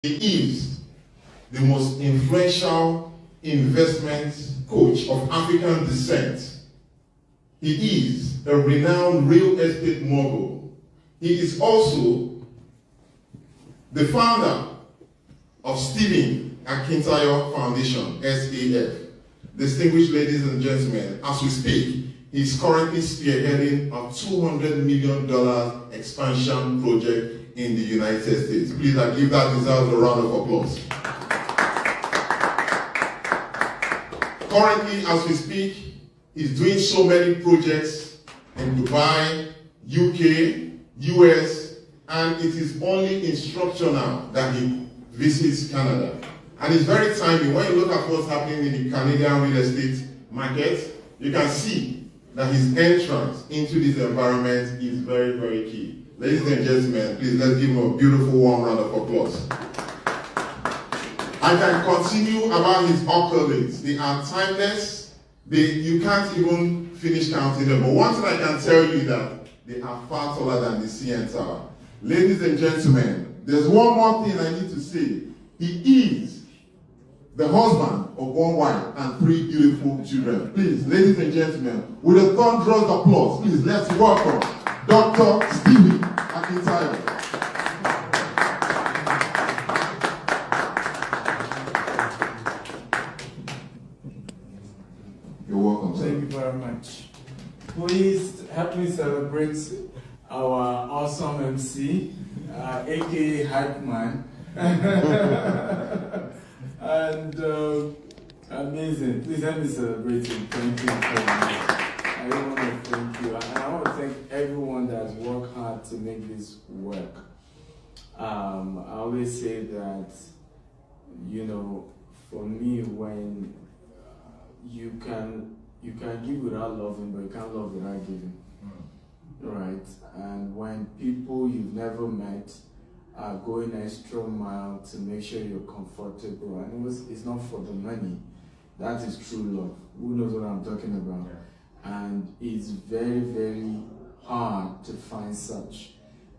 He is the most influential investment coach of African descent. He is a renowned real estate mogul. He is also the founder of Stephen Akintayo Foundation, SAF. Distinguished ladies and gentlemen, as we speak, he is currently spearheading a $200 million expansion project in the United States. Please, I believe that deserves a round of applause. Currently, as we speak, he's doing so many projects in Dubai, UK, US, and it is only in structure now that he visits Canada. And it's very timely. When you look at what's happening in the Canadian real estate market, you can see that his entrance into this environment is very, very key. Ladies and gentlemen, please let's give him a beautiful warm round of applause. I can continue about his accolades. They are timeless. You can't even finish counting them. But one thing I can tell you is that they are far taller than the CN Tower. Ladies and gentlemen, there's one more thing I need to say. He is the husband of one wife and 3 beautiful children. Please, ladies and gentlemen, with a thunderous applause, please let's welcome Dr. Stephen Akintayo. You're welcome, sir. Thank you very much. Please help me celebrate our awesome MC, aka Hype Man. And amazing. Please help me celebrate him. Thank you very much. I want to thank you. And I want to thank everyone that has worked hard to make this work. I always say that, for me, when you can give without loving, but you can't love without giving. Right? And when people you've never met are going extra mile to make sure you're comfortable, and it's not for the money, that is true love. Who knows what I'm talking about? Yeah. And it's very, very hard to find such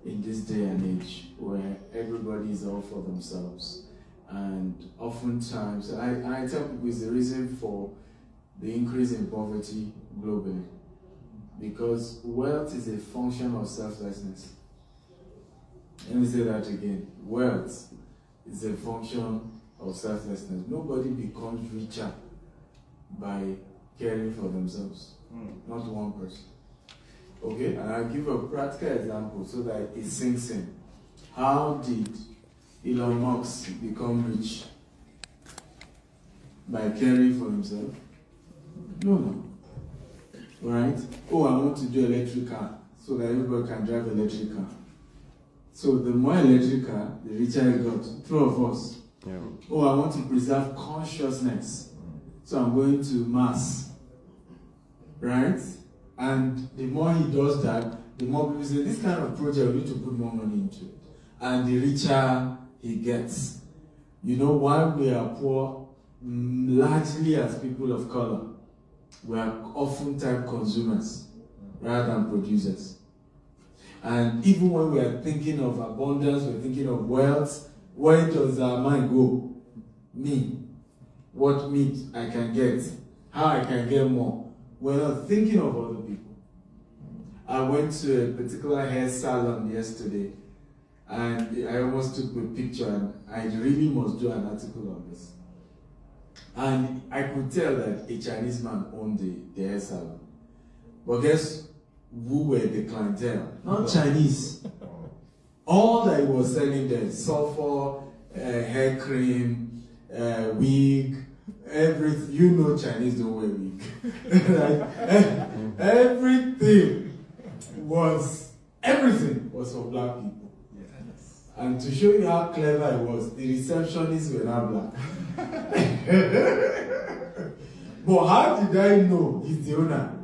in this day and age where everybody is all for themselves. And oftentimes, and I tell people it's the reason for the increase in poverty globally. Because wealth is a function of selflessness. Let me say that again. Wealth is a function of selflessness. Nobody becomes richer by caring for themselves. Not one person. Okay? And I'll give a practical example so that it sinks in. How did Elon Musk become rich? By caring for himself? No. Right? Oh, I want to do electric car so that everybody can drive electric car. So the more electric car, the richer it got. 2 of us. Yeah. Oh, I want to preserve consciousness. So I'm going to Mars. Right? And the more he does that, the more people say, this kind of project, we need to put more money into it. And the richer he gets. While we are poor, largely as people of color, we are often type consumers rather than producers. And even when we are thinking of abundance, we're thinking of wealth, where does our mind go? Me. What meat I can get? How I can get more? We're not thinking of other people. I went to a particular hair salon yesterday, and I almost took a picture, and I really must do an article on this. And I could tell that a Chinese man owned the hair salon. But guess who were the clientele? Not Chinese. All that he was selling there, sulfur, hair cream, wig, everything. Chinese don't wear wig. Everything was for black people. Yes. And to show you how clever it was, the receptionists were not black. But how did I know he's the owner?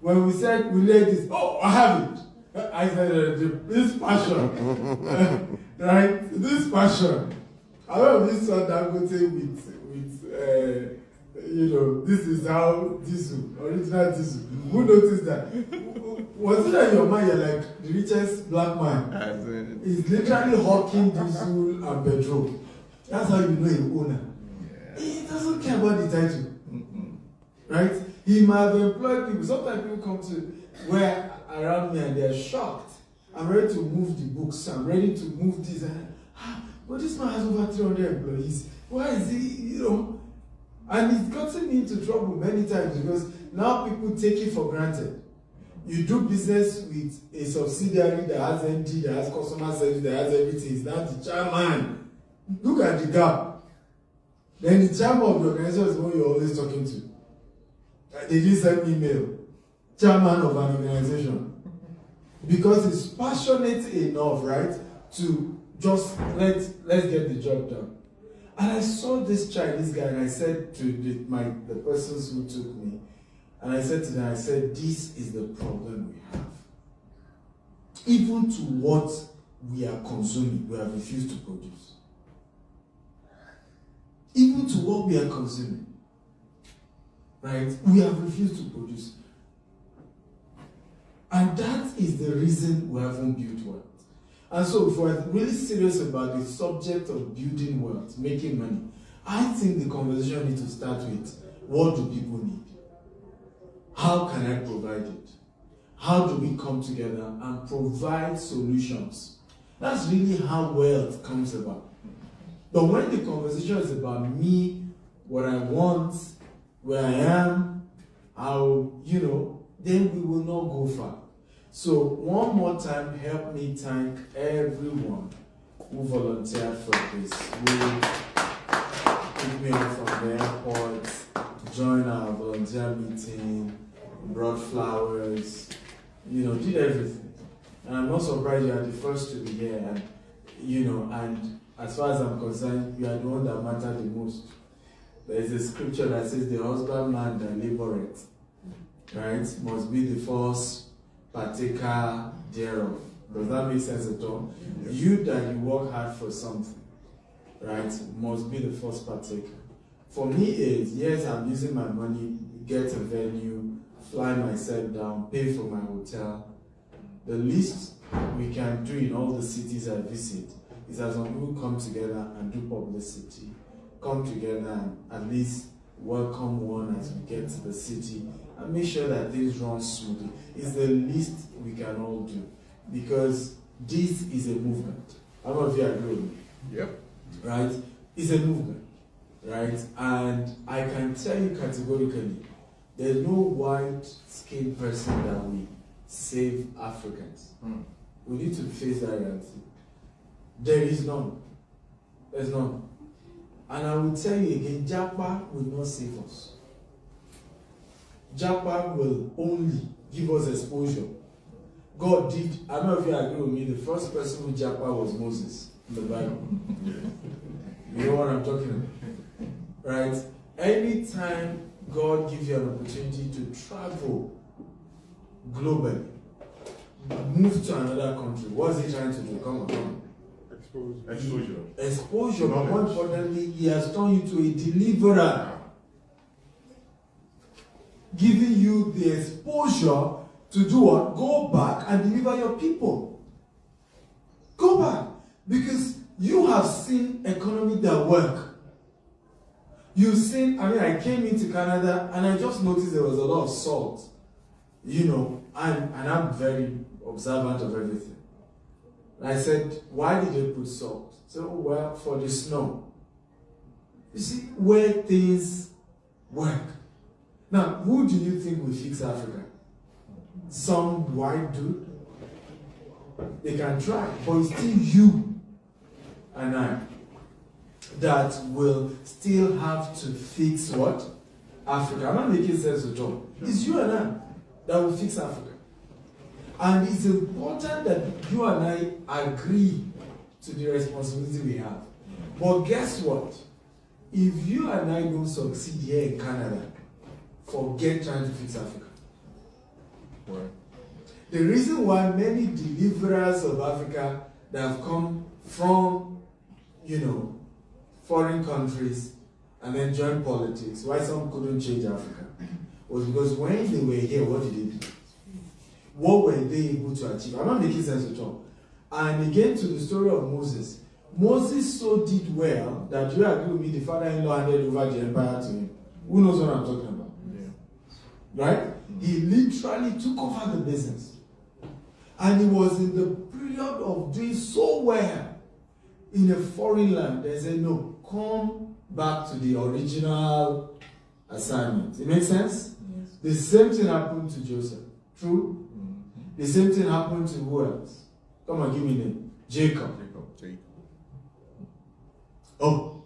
When we said we laid this, oh, I have it. I said, this passion, right? This passion. I love this one that I'm going to say with this is how diesel, original diesel. Who noticed that? Was it that your mind, you're like the richest black man? He's literally hawking diesel and petrol. That's how you know an owner. Yeah. He doesn't care about the title. Right? He might have employed people. Sometimes people come to where around me and they're shocked. I'm ready to move the books. I'm ready to move this. But this man has over 300 employees. Why is he, And it's gotten me into trouble many times because now people take it for granted. You do business with a subsidiary that has MD, that has customer service, that has everything. It's now the chairman. Look at the gap. Then the chairman of the organization is the one you're always talking to. They didn't send me email. Chairman of an organization. Because he's passionate enough, right, to just let's get the job done. And I saw this Chinese guy and I said to the persons who took me, and I said to them, this is the problem we have. Even to what we are consuming, we have refused to produce. Even to what we are consuming, right, we have refused to produce. And that is the reason we haven't built wealth. And so if we're really serious about the subject of building wealth, making money, I think the conversation needs to start with, what do people need? How can I provide it? How do we come together and provide solutions? That's really how wealth comes about. But when the conversation is about me, what I want, where I am, how, then we will not go far. So one more time, help me thank everyone who volunteered for this, who picked me up from the airport, joined our volunteer meeting, brought flowers, did everything. And I'm not surprised you are the first to be here. And, and as far as I'm concerned, you are the one that matter the most. There is a scripture that says the husbandman that laboreth, right, must be the first partaker thereof. Does that make sense at all? Yes. You that you work hard for something, right, must be the first partaker. For me, it's yes, I'm using my money, get a venue, fly myself down, pay for my hotel. The least we can do in all the cities I visit is that some people come together and do publicity, come together and at least welcome one as we get to the city and make sure that things run smoothly. It's the least we can all do because this is a movement. How many of you agree with me? Yep. Right? It's a movement, right? And I can tell you categorically, there's no white-skinned person that will save Africans. We need to face that reality. There is none. There's none. And I will tell you again, Japa will not save us. Japa will only give us exposure. God did, I don't know if you agree with me, the first person who Japa was Moses in the Bible. You know what I'm talking about? Right? Anytime God gives you an opportunity to travel globally, move to another country, what's he trying to do? Come on. Exposure. But more importantly, he has turned you to a deliverer. Giving you the exposure to do what? Go back and deliver your people. Go back. Because you have seen economy that work. You've seen, I came into Canada and I just noticed there was a lot of salt. And I'm very observant of everything. I said, why did they put salt? So, well, for the snow. You see, where things work. Now, who do you think will fix Africa? Some white dude? They can try, but it's still you and I that will still have to fix what? Africa. I'm not making sense at all. It's you and I that will fix Africa. And it's important that you and I agree to the responsibility we have. But guess what? If you and I don't succeed here in Canada, forget trying to fix Africa. Right. The reason why many deliverers of Africa that have come from, foreign countries and then joined politics, why some couldn't change Africa, was because when they were here, what did they do? What were they able to achieve? I'm not making sense at all. And again, to the story of Moses, Moses so did well that you agree with me, the father-in-law handed over the empire to him. Who knows what I'm talking about? Yeah. Right? He literally took over the business. And he was in the period of doing so well in a foreign land. They said, no, come back to the original assignment. It makes sense? Yes. The same thing happened to Joseph. True? Mm-hmm. The same thing happened to who else? Come on, give me a name. Jacob. Oh,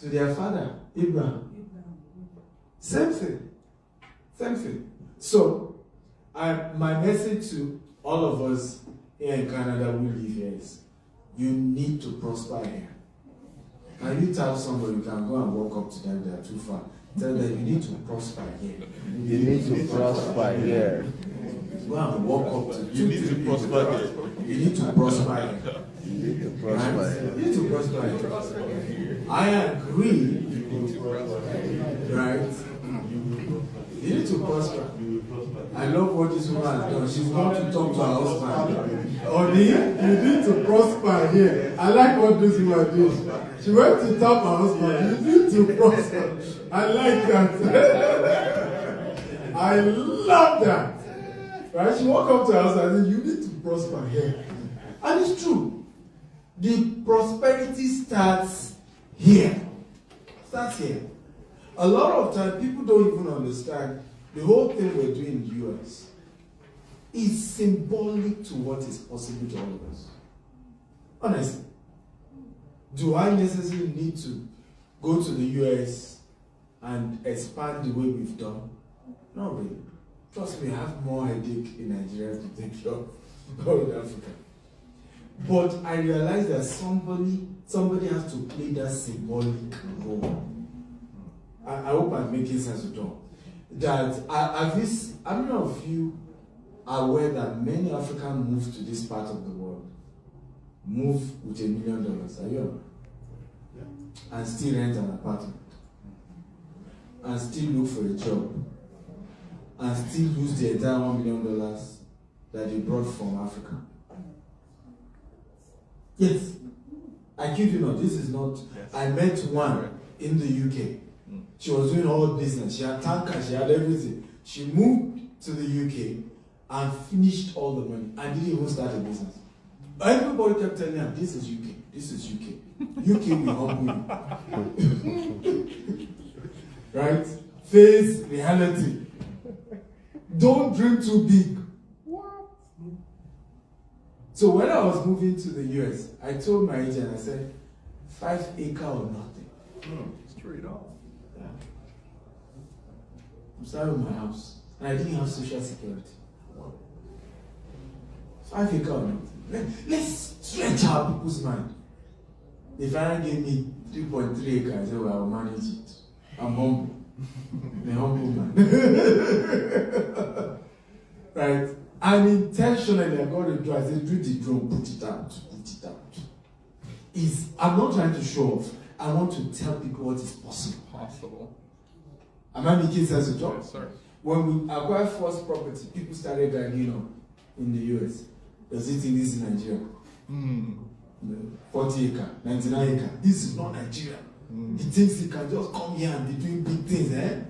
to their father, Abraham. Same thing. Same thing. So, my message to all of us here in Canada who live here is, you need to prosper here. Can you tell somebody, you can go and walk up to them, they are too far. Tell them you need to prosper here. You need to prosper here. Go and walk up to you need to prosper here. You need to prosper here. You need to prosper here. You need to prosper here. I agree. Right? You need to prosper. I love what this woman has done. She's going to talk to her husband. Oni, you need to prosper here. I like what this woman did. She went to tell her husband, you need to prosper. I like that. I love that. Right? She walked up to her husband and said, you need to prosper here. And it's true. The prosperity starts here. Starts here. A lot of times, people don't even understand the whole thing we're doing in the US is symbolic to what is possible to all of us. Honestly. Do I necessarily need to go to the US and expand the way we've done? Not really. Trust me, I have more headache in Nigeria to take care of than in Africa. But I realize that somebody has to play that symbolic role. I hope I'm making sense at all. That how many of you are aware that many Africans move to this part of the world, move with $1 million? Are you aware? Yeah. And still rent an apartment, and still look for a job, and still use the entire $1 million that they brought from Africa. Yes, I kid you not. This is not. Yes. I met one in the UK. She was doing all business. She had tankers, she had everything. She moved to the UK and finished all the money and didn't even start a business. Everybody kept telling her, this is UK, this is UK. UK will humble you. Right? Face reality. Don't dream too big. What? So when I was moving to the US, I told my agent, I said, 5 acres or nothing. Straight up. I'm starting with my house. And I didn't have social security. 5 acres or nothing. Let's stretch our people's mind. They finally gave me 3.3 acres. I said, well, I'll manage it. I'm humble. I'm a humble man. Right? And intentionally, I got a drone. I said, do the drone, put it out. I'm not trying to show off. I want to tell people what is possible. Am I making sense of job? Yes, sir. When we acquired first property, people started gagging up in the US. Does he think this is Nigeria? 40 acre, 99 acre. This is not Nigeria. He thinks he can just come here and be doing big things, eh?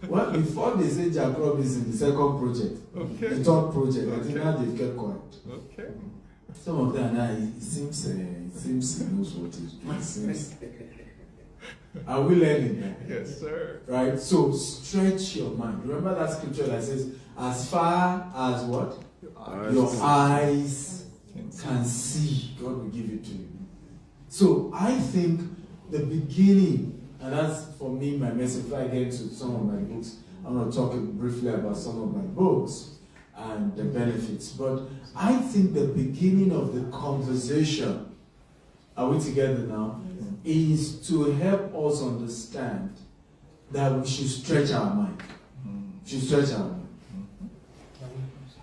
Well, before they say Jack Rob is in the second project, the third project, I think now they've kept quiet. Okay. Some of them now, it seems he knows what he's doing. It seems. Are we learning that? Yes, sir. Right? So stretch your mind. Remember that scripture that says, as far as what? Your eyes can see, God will give it to you. So I think the beginning, and that's for me my message. If I get into some of my books, I'm going to talk briefly about some of my books and the benefits. But I think the beginning of the conversation, are we together now? Is to help us understand that we should stretch our mind.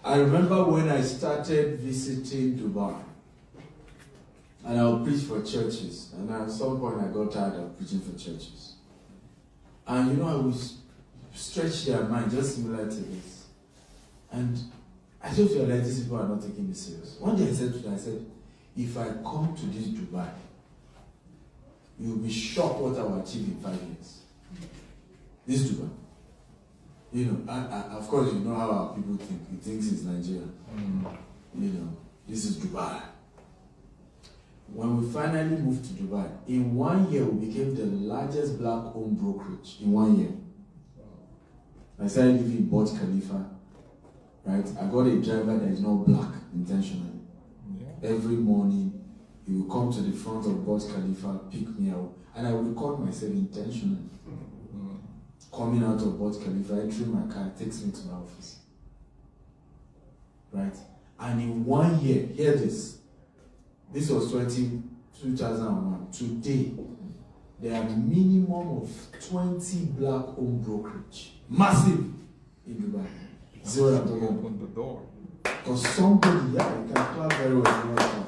I remember when I started visiting Dubai, and I would preach for churches, and at some point I got tired of preaching for churches. And I would stretch their mind just similar to this. And I just realized these people are not taking me serious. One day I said to them, if I come to this Dubai, you'll be shocked what I will achieve in 5 years. This Dubai. You know, of course, you know how our people think. He thinks it's Nigeria. You know, this is Dubai. When we finally moved to Dubai, in 1 year, we became the largest black-owned brokerage in 1 year. I started living in Burj Khalifa, right? I got a driver that is not black intentionally. Every morning, he will come to the front of Burj Khalifa, pick me up, and I will record myself intentionally. Coming out of Burj Khalifa, entering my car, takes me to my office. Right? And in 1 year, hear this. This was 2001. Today, there are minimum of 20 black-owned brokerage. Massive in Dubai. Zero at all. Open the door. Because somebody, you can clap very well.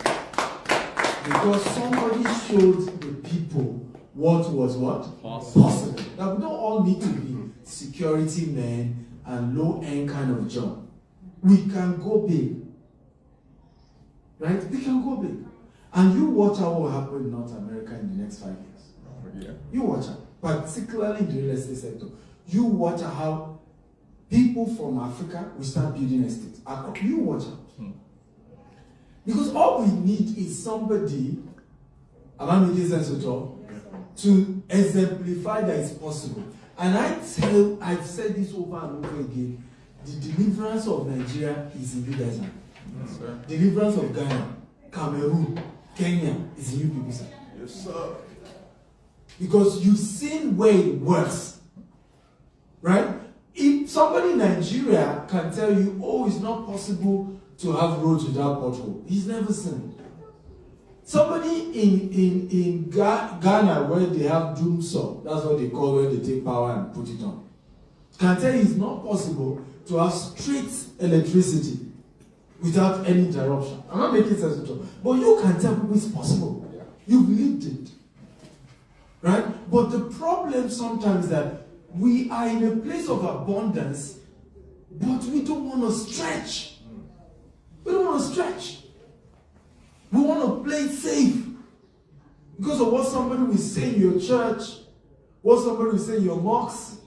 Because somebody showed the people what was what? Possible. Now, we don't all need to be security men and low-end kind of job. We can go big. Right? We can go big. And you watch out what will happen in North America in the next 5 years. Yeah. You watch out. Particularly in the real estate sector. You watch out how people from Africa will start building estates. You watch out. Because all we need is somebody, am I making sense at all? To exemplify that it's possible. And I've said this over and over again, the deliverance of Nigeria is in you guys now. Yes, sir. Deliverance of Ghana, Cameroon, Kenya is in you people, sir. Yes, sir. Because you've seen where it works. Right? If somebody in Nigeria can tell you, oh, it's not possible to have roads without pothole, he's never seen it. Somebody in Ghana, where they have doom saw, that's what they call when they take power and put it on, can tell you it's not possible to have straight electricity without any interruption. I'm not making sense at all. But you can tell people it's possible. You've lived it. Right? But the problem sometimes is that we are in a place of abundance, but we don't want to stretch. We don't want to stretch. We want to play it safe. Because of what somebody will say in your church, what somebody will say in your mosque,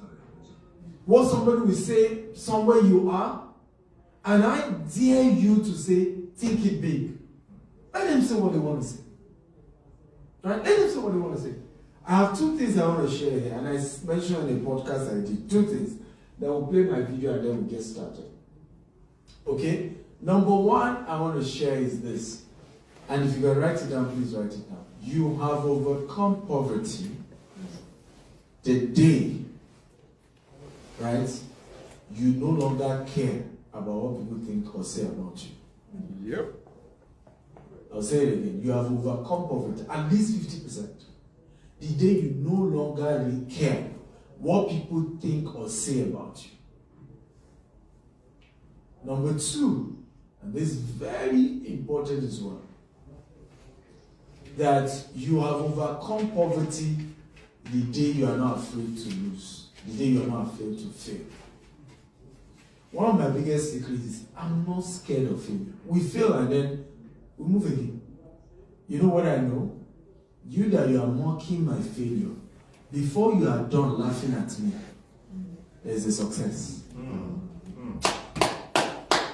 what somebody will say somewhere you are. And I dare you to say, think it big. Let them say what they want to say. Right? Let them say what they want to say. I have two things I want to share here, and I mentioned in the podcast I did. Two things. Then we'll play my video and then we'll get started. Okay? Number one I want to share is this. And if you can write it down, please write it down. You have overcome poverty the day, right, you no longer care about what people think or say about you. Yep. I'll say it again. You have overcome poverty, at least 50%. The day you no longer really care what people think or say about you. Number two, and this is very important as well, that you have overcome poverty the day you are not afraid to lose, the day you are not afraid to fail. One of my biggest secrets is I'm not scared of failure. We fail and then we move again. You know what I know? You that you are mocking my failure, before you are done laughing at me, there's a success. Am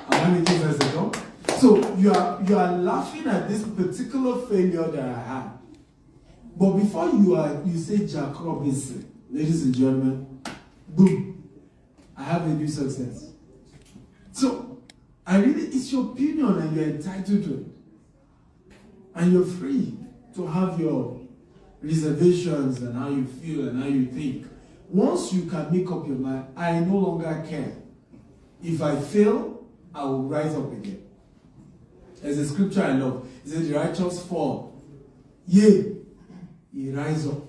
I making sense at all? So you are laughing at this particular failure that I had. But before you say Jack Robinson, ladies and gentlemen, boom, I have a new success. So it's your opinion and you're entitled to it. And you're free to have your reservations and how you feel and how you think. Once you can make up your mind, I no longer care. If I fail, I will rise up again. There's a scripture I love. It says the righteous fall. Yea, he rise up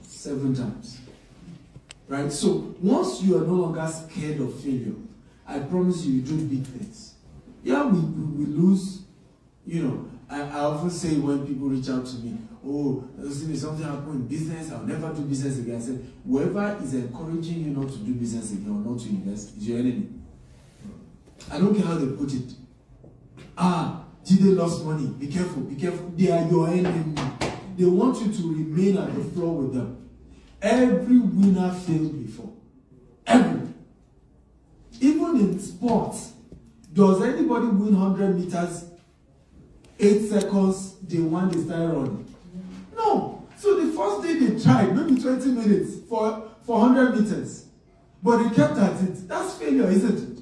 7 times. Right? So once you are no longer scared of failure, I promise you do big things. Yeah, we lose. You know, I often say when people reach out to me, oh, there's something happened in business, I'll never do business again. I said, whoever is encouraging you not to do business again or not to invest is your enemy. I don't care how they put it. Jide lost money. Be careful, be careful. They are your enemy. They want you to remain at the floor with them. Every winner failed before. Every. Even in sports, does anybody win 100 meters, 8 seconds, they won, they started running? No. So the first day they tried, maybe 20 minutes for 100 meters. But they kept at it. That's failure, isn't it?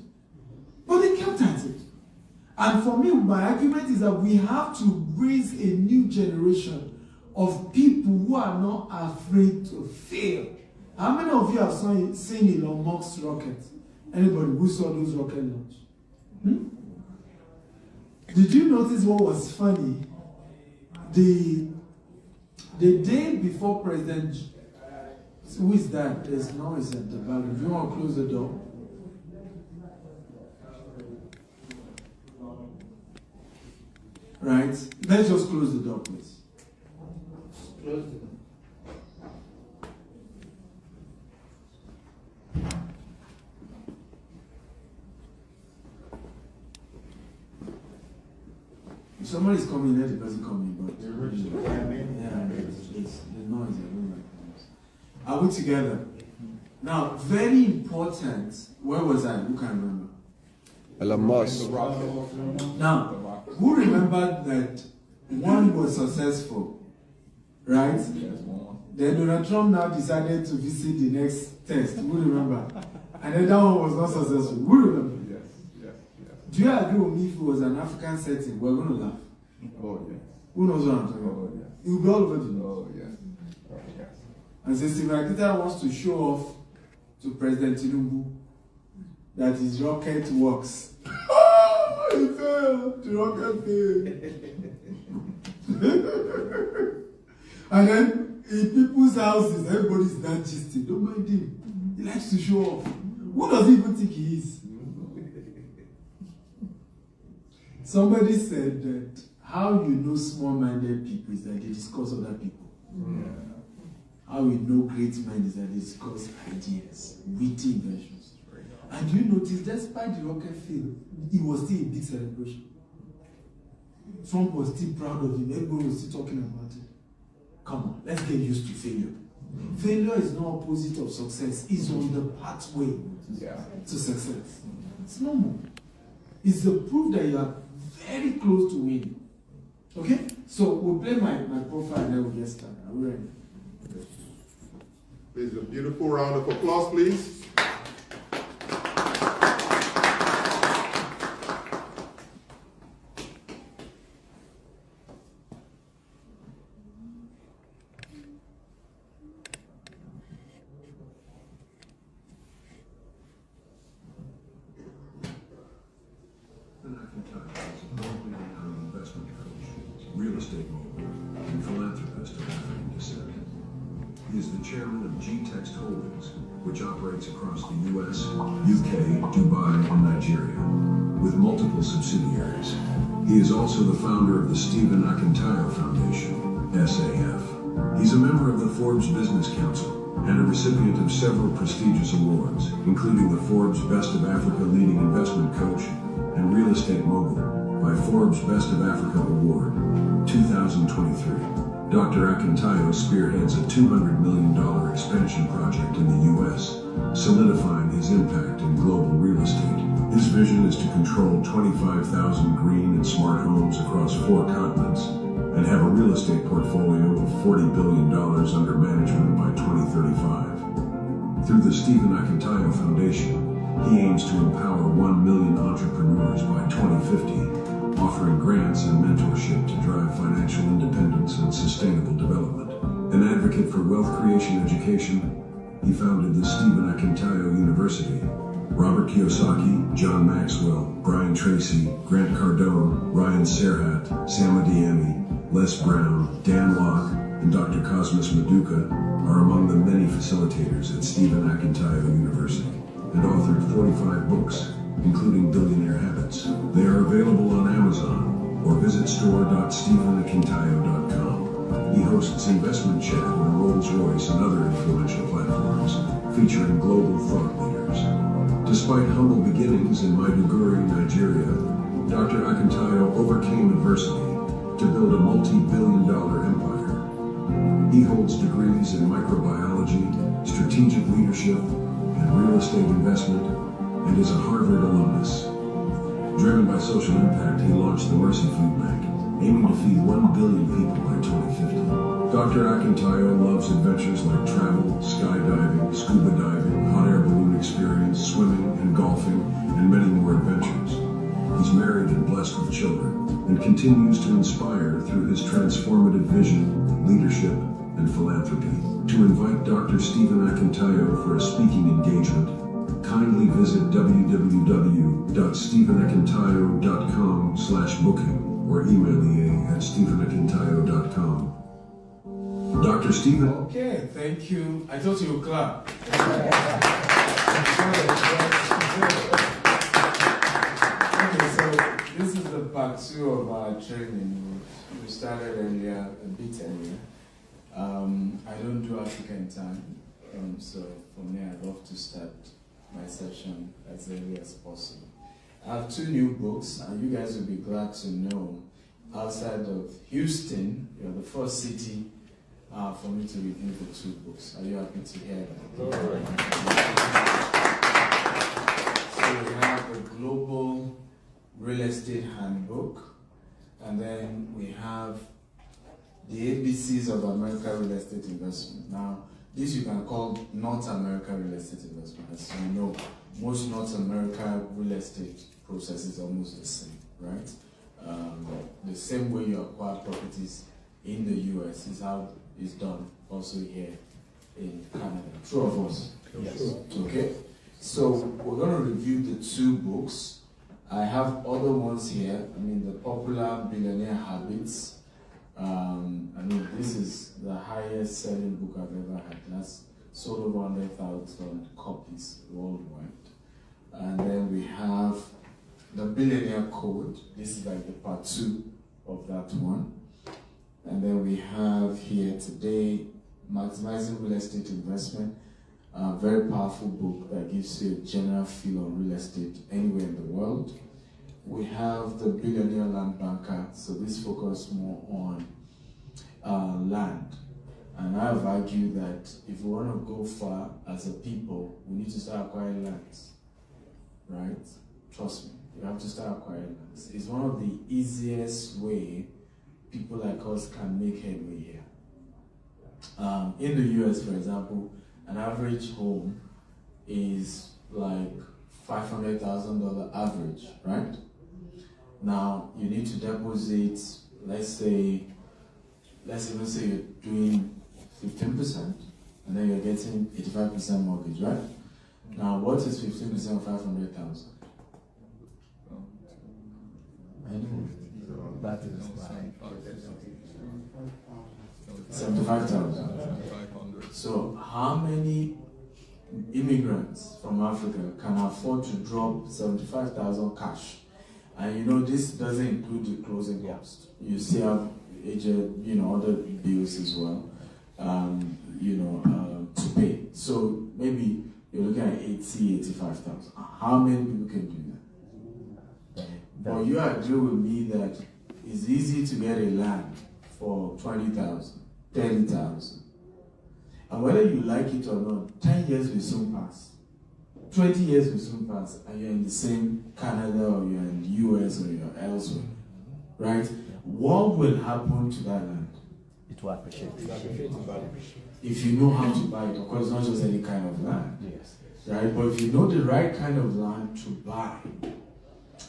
But they kept at it. And for me, my argument is that we have to raise a new generation of people who are not afraid to fail. How many of you have seen Elon Musk's rocket? Anybody who saw those rocket launch? Did you notice what was funny? The day before President, who is that? There's noise at the back. If you want to close the door. Right? Let's just close the door, please. Close the door. If somebody's coming, let the person come in, but it's the noise. Are we together? Now, very important. Where was I? Who can remember? Elon Musk. Now, who remembered that one was successful, right? Then Donald Trump now decided to visit the next test. Who remember? And then that one was not successful. Who remember? Yes. Do you agree with me if it was an African setting? We're going to laugh. Oh, yes. Who knows what I'm talking about? Oh, yes. It will be all over the news. Oh, yes. Oh, yes. And so Stephen Akintayo wants to show off to President Tinubu that his rocket works. Oh, he failed. The rocket failed. And then in people's houses, everybody's that gisting. Don't mind him. He likes to show off. Who does he even think he is? Somebody said that how you know small-minded people is that they discuss other people. Yeah. How we know great men is that they discuss ideas, witty inventions. And you notice, despite the rocket fail, it was still a big celebration. Trump was still proud of him. Everybody was still talking about it. Come on, let's get used to failure. Failure is not opposite of success. It's on the pathway to success. It's normal. It's the proof that you are very close to winning. Okay? So we'll play my profile and then we'll get started. Are we ready? Please, a beautiful round of applause, please. Real estate mogul and philanthropist of African descent. He is the chairman of G-Text Holdings, which operates across the US, UK, Dubai, and Nigeria, with multiple subsidiaries. He is also the founder of the Stephen Akintayo Foundation, SAF. He's a member of the Forbes Business Council and a recipient of several prestigious awards, including the Forbes Best of Africa Leading Investment Coach and Real Estate Mogul by Forbes Best of Africa Award, 2023. Dr. Akintayo spearheads a $200 million expansion project in the U.S., solidifying his impact in global real estate. His vision is to control 25,000 green and smart homes across 4 continents and have a real estate portfolio of $40 billion under management by 2035. Through the Stephen Akintayo Foundation, he aims to empower 1 million entrepreneurs by 2050, offering grants and mentorship to drive financial independence and sustainable development. An advocate for wealth creation education, he founded the Stephen Akintayo University. Robert Kiyosaki, John Maxwell, Brian Tracy, Grant Cardone, Ryan Serhat, Sam Adeyemi, Les Brown, Dan Locke, and Dr. Cosmas Maduka are among the many facilitators at Stephen Akintayo University and authored 45 books, including Billionaire Habits. They are available on Amazon or visit store.stephenakintayo.com. He hosts Investment Chat on Rolls-Royce and other influential platforms, featuring global thought leaders. Despite humble beginnings in Maiduguri, Nigeria, Dr. Akintayo overcame adversity to build a multi-billion-dollar empire. He holds degrees in microbiology, strategic leadership, and real estate investment, and is a Harvard alumnus. Driven by social impact, he launched the Mercy Food Bank, aiming to feed 1 billion people by 2050. Dr. Akintayo loves adventures like travel, skydiving, scuba diving, hot air balloon experience, swimming, and golfing, and many more adventures. He's married and blessed with children, and continues to inspire through his transformative vision, leadership, and philanthropy. To invite Dr. Stephen Akintayo for a speaking engagement, kindly visit www.stephenakintayo.com/booking or email ea@stephenakintayo.com. Dr. Stephen. Okay, thank you. I thought you would clap. Okay, so this is the part 2 of our training. We started earlier, a bit earlier. I don't do African time, so for me, I'd love to start my session as early as possible. I have 2 new books, and you guys will be glad to know, outside of Houston, you're the first city for me to review the 2 books. Are you happy to hear that? All right. So we have the Global Real Estate Handbook, and then we have the ABCs of American Real Estate Investment. Now, this you can call North American Real Estate Investment. As you know, most North America real estate process is almost the same, right? The same way you acquire properties in the US is how it's done also here in Canada. True or false? Yes. Okay. So we're going to review the 2 books. I have other ones here. I mean, the popular Billionaire Habits. I mean, this is the highest selling book I've ever had. That's sold over 100,000 copies worldwide. And then we have the Billionaire Code. This is like the part 2 of that one. And then we have here today, Maximizing Real Estate Investment. A very powerful book that gives you a general feel on real estate anywhere in the world. We have the Billionaire Land Banker, so this focuses more on land. And I have argued that if we want to go far as a people, we need to start acquiring lands, right? Trust me, you have to start acquiring lands. It's one of the easiest way people like us can make headway here. In the US, for example, an average home is like $500,000 average, right? Now, you need to deposit, let's even say you're doing 15%, and then you're getting 85% mortgage, right? Now, what is 15% of 500,000? That is like 75,000. So, how many immigrants from Africa can afford to drop 75,000 cash? And you know, this doesn't include the closing cost. You still have other bills as well, to pay. So maybe you're looking at 85,000. How many people can do that? But you agree with me that it's easy to get a land for 20,000, 30,000. And whether you like it or not, 10 years will soon pass. 20 years will soon pass, and you're in the same Canada, or you're in the US, or you're elsewhere, right? What will happen to that land? it will appreciate. If you know how to buy it, of course, not just any kind of land, Yes. right? But if you know the right kind of land to buy,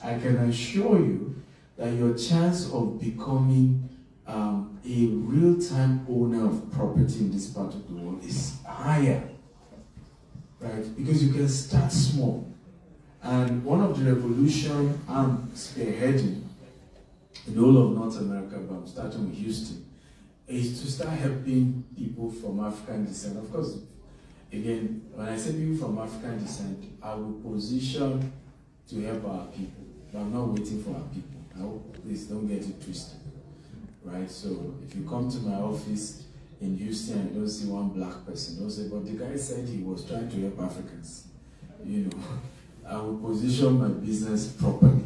I can assure you that your chance of becoming a real-time owner of property in this part of the world is higher, right? Because you can start small. And one of the revolution I'm spearheading in the whole of North America, but I'm starting with Houston, is to start helping people from African descent. Of course, again, when I say people from African descent, I will position to help our people. But I'm not waiting for our people. I hope, please don't get it twisted. Right? So if you come to my office in Houston and you don't see one black person, don't say, but the guy said he was trying to help Africans. You know, I will position my business properly.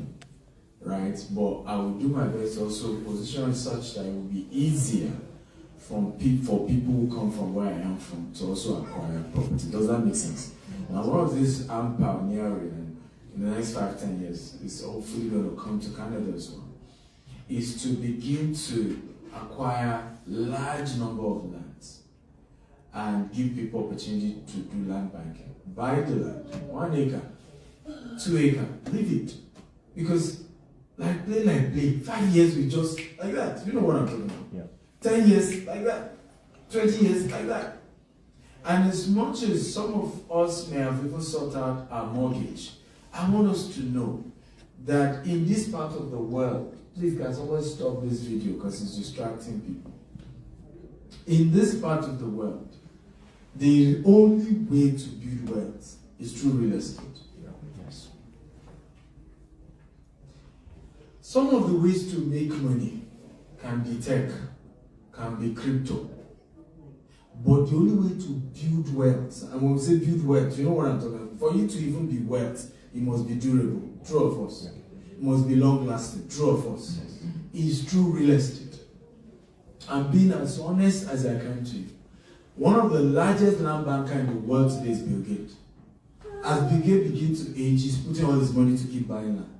right? But I will do my best to also position it such that it will be easier for people who come from where I am from to also acquire property. Does that make sense? Now, one of these I'm pioneering in the next 5-10 years is hopefully going to come to Canada as well, is to begin to acquire large number of lands and give people opportunity to do land banking. Buy the land, 1 acre, 2 acre, leave it. Because like play, 5 years we just like that. You know what I'm talking about? Yeah. 10 years like that, 20 years like that. And as much as some of us may have even sought out our mortgage, I want us to know that in this part of the world, please guys, always stop this video because it's distracting people. In this part of the world, the only way to build wealth is through real estate. Yes. Some of the ways to make money can be tech, can be crypto. But the only way to build wealth, and when we say build wealth, you know what I'm talking about? For you to even be wealth, it must be durable. True of us. It must be long lasting. True of us. Is through real estate. I'm being as honest as I can to you. One of the largest land banker in the world today is Bill Gates. As Bill Gates begins to age, he's putting all his money to keep buying land.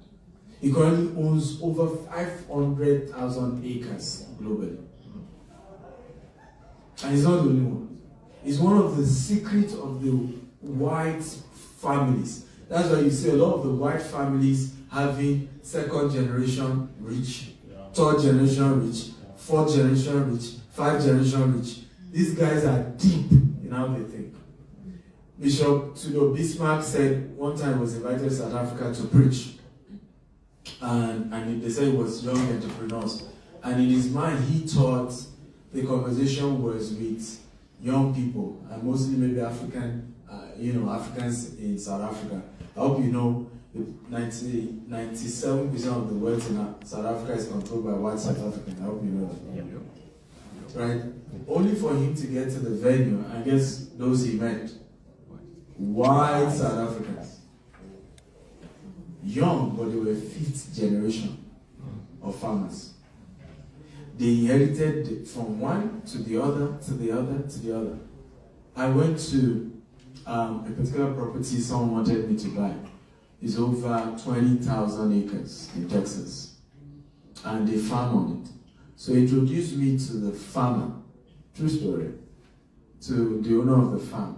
He currently owns over 500,000 acres globally. And he's not the only one. It's one of the secrets of the white families. That's why you see a lot of the white families having second generation rich, third generation rich, fourth generation rich, 5th generation rich. These guys are deep in how they think. Bishop Tudor Bismarck said one time he was invited to South Africa to preach. And they said he was young entrepreneurs. And in his mind, he thought the conversation was with young people, and mostly maybe Africans in South Africa. I hope you know that 97% of the wealth in South Africa is controlled by white South Africans. I hope you know that. Yeah. Right? Only for him to get to the venue, I guess those he met, white South Africans. Young, but they were 5th generation of farmers. They inherited from one to the other, to the other, to the other. I went to a particular property someone wanted me to buy. It's over 20,000 acres in Texas. And they farm on it. So he introduced me to the farmer, true story, to the owner of the farm.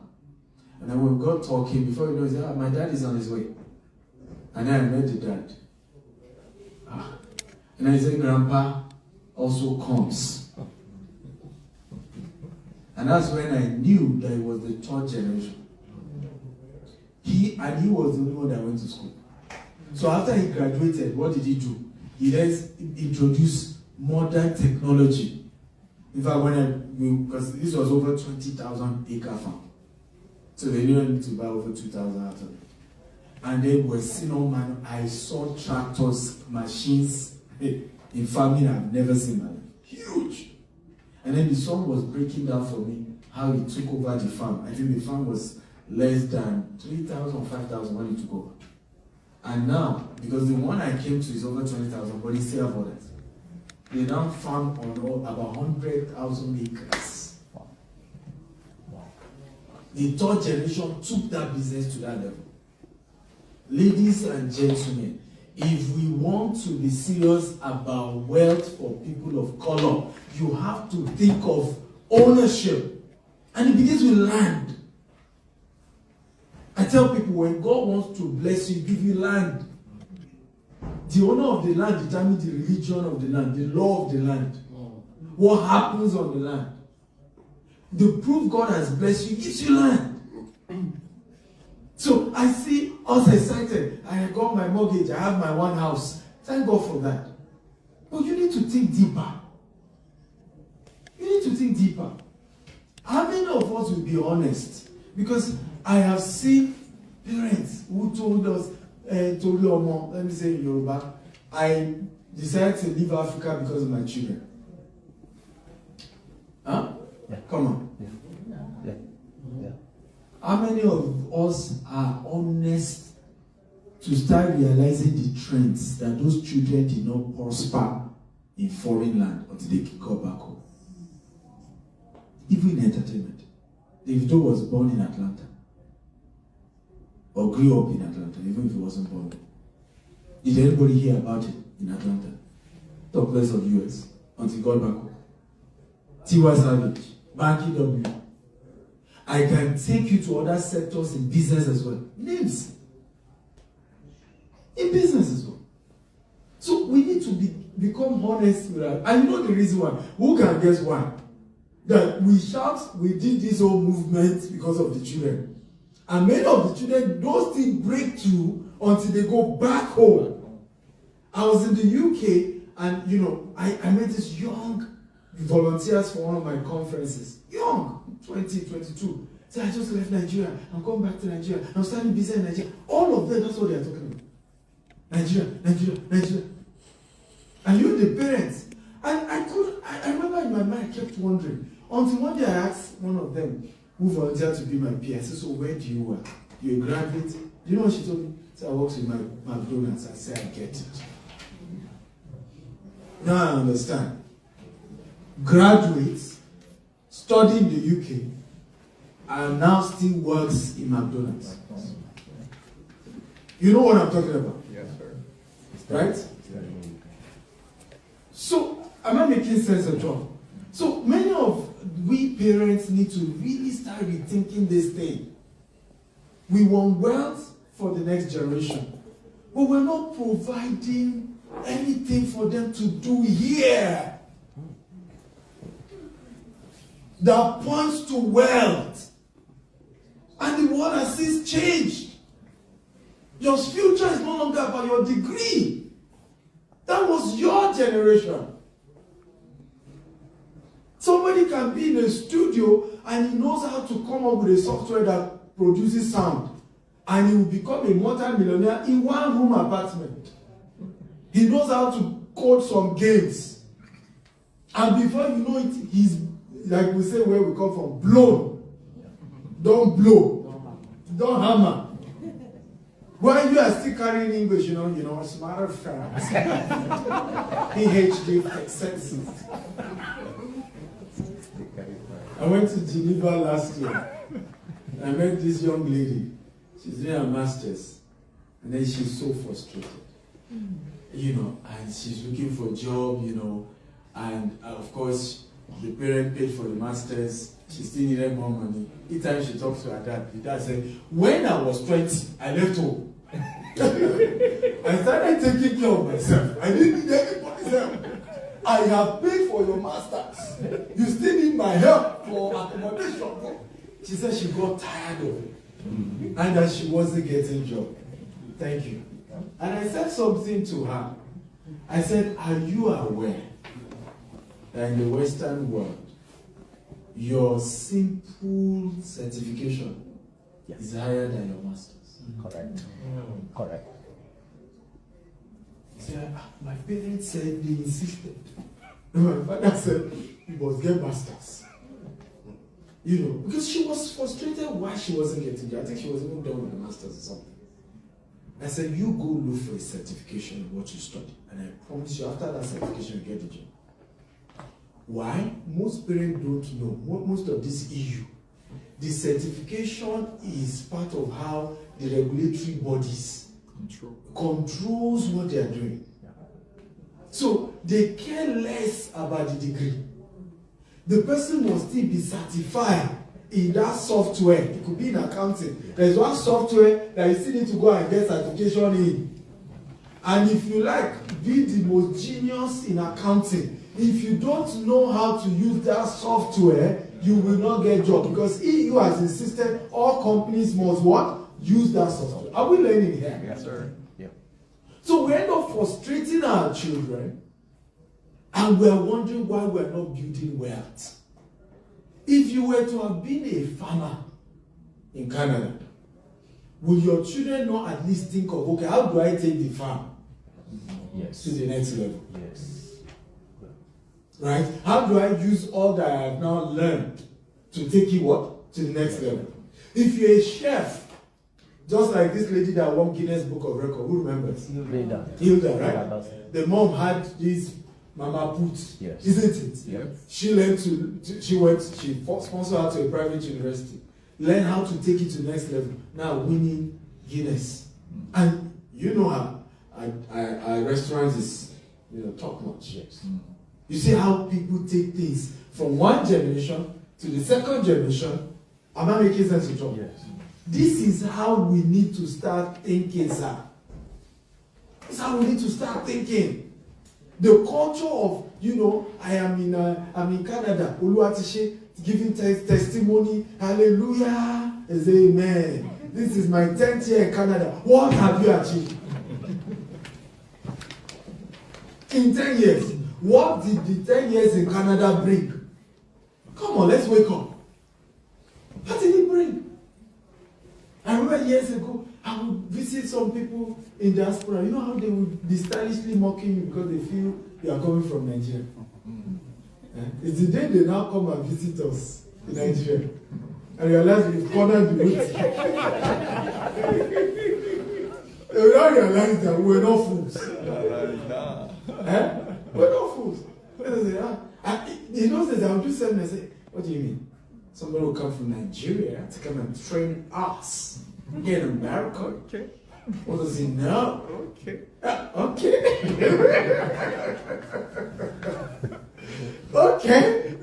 And then when we got talking, before you know, he said, my dad is on his way. And then I met the dad. And then he said, Grandpa also comes. And that's when I knew that it was the 3rd generation. He was the only one that went to school. So after he graduated, what did he do? He then introduced modern technology. In fact, because this was over 20,000 acre farm. So they didn't need to buy over 2,000 out of it. And they were seeing I saw tractors, machines in farming I've never seen in my life. Huge. And then the son was breaking down for me how he took over the farm. I think the farm was less than 3,000 or 5,000 when he took over. And now, because the one I came to is over 20,000, but he still have others. They now farm on about 100,000 acres. Wow. Wow. The 3rd generation took that business to that level. Ladies and gentlemen, if we want to be serious about wealth for people of color, you have to think of ownership. And it begins with land. I tell people, when God wants to bless you, give you land. The owner of the land determines the religion of the land, the law of the land. What happens on the land. The proof God has blessed you gives you land. So I see us excited. I got my mortgage. I have my one house. Thank God for that. But you need to think deeper. You need to think deeper. How many of us will be honest? Because I have seen parents who told us, let me say in Yoruba, I decided to leave Africa because of my children. Huh? Yeah. Come on. Yeah. Yeah. Yeah. How many of us are honest to start realizing the trends that those children did not prosper in foreign land until they got back home. Even in entertainment. Davido was born in Atlanta. Or grew up in Atlanta, even if he wasn't born. Did anybody hear about it in Atlanta? Top place of US until he got back home. Tiwa Savage, Banky W. I can take you to other sectors in business as well. Names. In business as well. So we need to become honest with that. And you know the reason why? Who can guess why? That we shout, we did this whole movement because of the children. And many of the children don't still break through until they go back home. I was in the UK and, you know, I met this young volunteers for one of my conferences. Young, 20, 22. So I just left Nigeria. I'm going back to Nigeria. I'm starting business in Nigeria. All of them, that's what they're talking about. Nigeria, Nigeria, Nigeria. And you, the parents. And I remember in my mind, I kept wondering. Until one day I asked one of them who volunteered to be my peer. I said, so where do you work? You're a graduate? Do you know what she told me? So I worked with my McDonald's. I said, I get it. Now I understand. Graduates study in the UK and now still works in McDonald's. You know what I'm talking about? Yes, sir. Right? So, am I making sense at all? So, many of we parents need to really start rethinking this thing. We want wealth for the next generation, but we're not providing anything for them to do here that points to wealth. And the world has since changed. Your future is no longer about your degree. That was your generation. Somebody can be in a studio and he knows how to come up with a software that produces sound. And he will become a multi-millionaire in one room apartment. He knows how to code some games. And before you know it, he's, like we say where we come from, blown. Don't blow. Don't hammer. While you are still carrying English, you know, as a matter of fact, PhD expenses. I went to Geneva last year. I met this young lady. She's doing her master's. And then she's so frustrated. You know, and she's looking for a job, you know. And of course, the parent paid for the master's. She still needed more money. Each time she talks to her dad, the dad said, when I was 20, I left home. I started taking care of myself. I didn't need anybody's help. I have paid for your masters. You still need my help for accommodation. She said she got tired of it. And that she wasn't getting a job. Thank you. And I said something to her. I said, are you aware that in the Western world, your simple certification is higher than your master's? Correct. Correct. He said, my parents said they insisted. My father said, you must get masters. You know, because she was frustrated why she wasn't getting it. I think she was even done with the masters or something. I said, you go look for a certification of what you study. And I promise you, after that certification, you get the job. Why? Most parents don't know. Most of this EU, the certification is part of how the regulatory bodies controls what they are doing. So they care less about the degree. The person must still be certified in that software. It could be in accounting. There's one software that you still need to go and get certification in. And if you like, be the most genius in accounting. If you don't know how to use that software, you will not get a job. Because EU has insisted all companies must what? Use that software. Are we learning here? Yes, sir. Yeah. So we end up frustrating our children and we are wondering why we are not building wealth. If you were to have been a farmer in Canada, will your children not at least think of, okay, how do I take the farm Yes. to the next level? Yes. Right? How do I use all that I have now learned to take you what? To the next level. If you're a chef, Just like this lady that won Guinness Book of Record. Who remembers? Hilda. Hilda, right? Yeah, the mom had this mama put, yes. isn't it? Yes. She learned she sponsored her to a private university, learned how to take it to the next level. Now winning Guinness, and you know our restaurant is top notch. Yes. You see how people take things from one generation to the second generation. Am I making sense to you? Yes. This is how we need to start thinking, sir. This is how we need to start thinking. The culture of, I'm in Canada, Oluwatishe, giving testimony, hallelujah, is amen. This is my 10th year in Canada. What have you achieved? In 10 years, what did the 10 years in Canada bring? Come on, let's wake up. What did it bring? I remember years ago, I would visit some people in diaspora. You know how they would be stylishly mocking you because they feel you are coming from Nigeria. It's the day they now come and visit us in Nigeria and realize we've cornered the route. They will not realize that we're not fools. We're not fools. In those days, I would do something and say, what do you mean? Somebody will come from Nigeria to come and train us here in America. Okay. What does he know? Okay. Okay. Okay.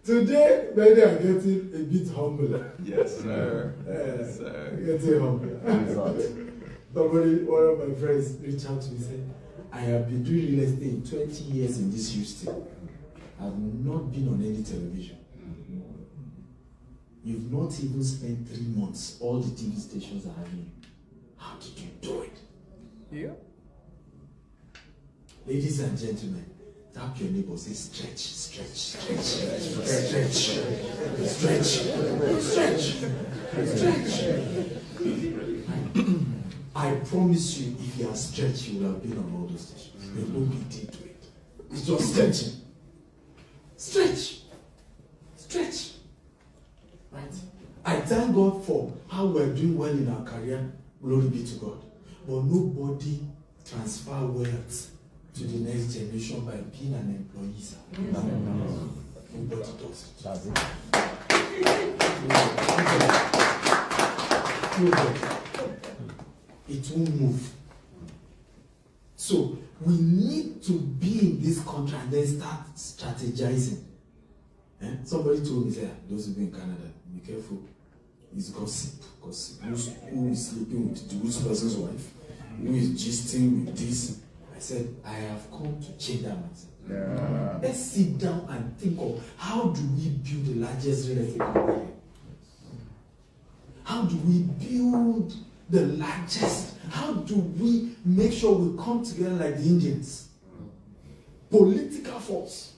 Today, maybe I'm getting a bit humble. Yes, sir. Yes, sir. I'm getting humble. Somebody, one of my friends, reached out to me and said, I have been doing real estate in 20 years in this Houston. I've not been on any television. You've not even spent 3 months. All the TV stations are having you. How did you do it? Yeah. Ladies and gentlemen, tap your neighbor, say stretch, stretch, stretch, stretch, stretch, stretch, stretch. I promise you, if you are stretched, you will have been on all those stations. There will be deep to it. It's just stretching. Stretch. Stretch. Right? I thank God for how we're doing well in our career. Glory be to God. But nobody transfer wealth to the next generation by being an employee, sir. Nobody does it. That's it. It won't move. So we need to be in this country and then start strategizing. Somebody told me, those who be in Canada, be careful. It's gossip. Gossip. Who is sleeping with which person's wife? Who is gisting with this? I said, I have come to change that myself. Yeah. Let's sit down and think of how do we build the largest real estate company? How do we build the largest? How do we make sure we come together like the Indians? Political force.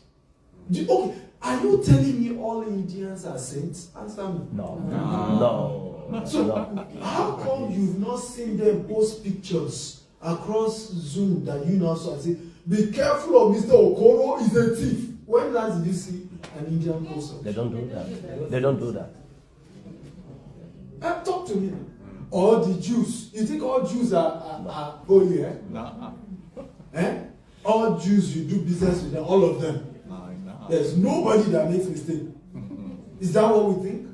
Okay, are you telling me all Indians are saints? Answer me. No. So, how come you've not seen them post pictures across Zoom that you now saw and say, be careful of Mr. Okoro, he's a thief? When last did you see an Indian poster? They don't do that. They don't do that. Talk to me. Or the Jews. You think all Jews are holy, eh? No. Eh? All Jews, you do business with them, all of them. No. There's nobody that makes mistake. Is that what we think?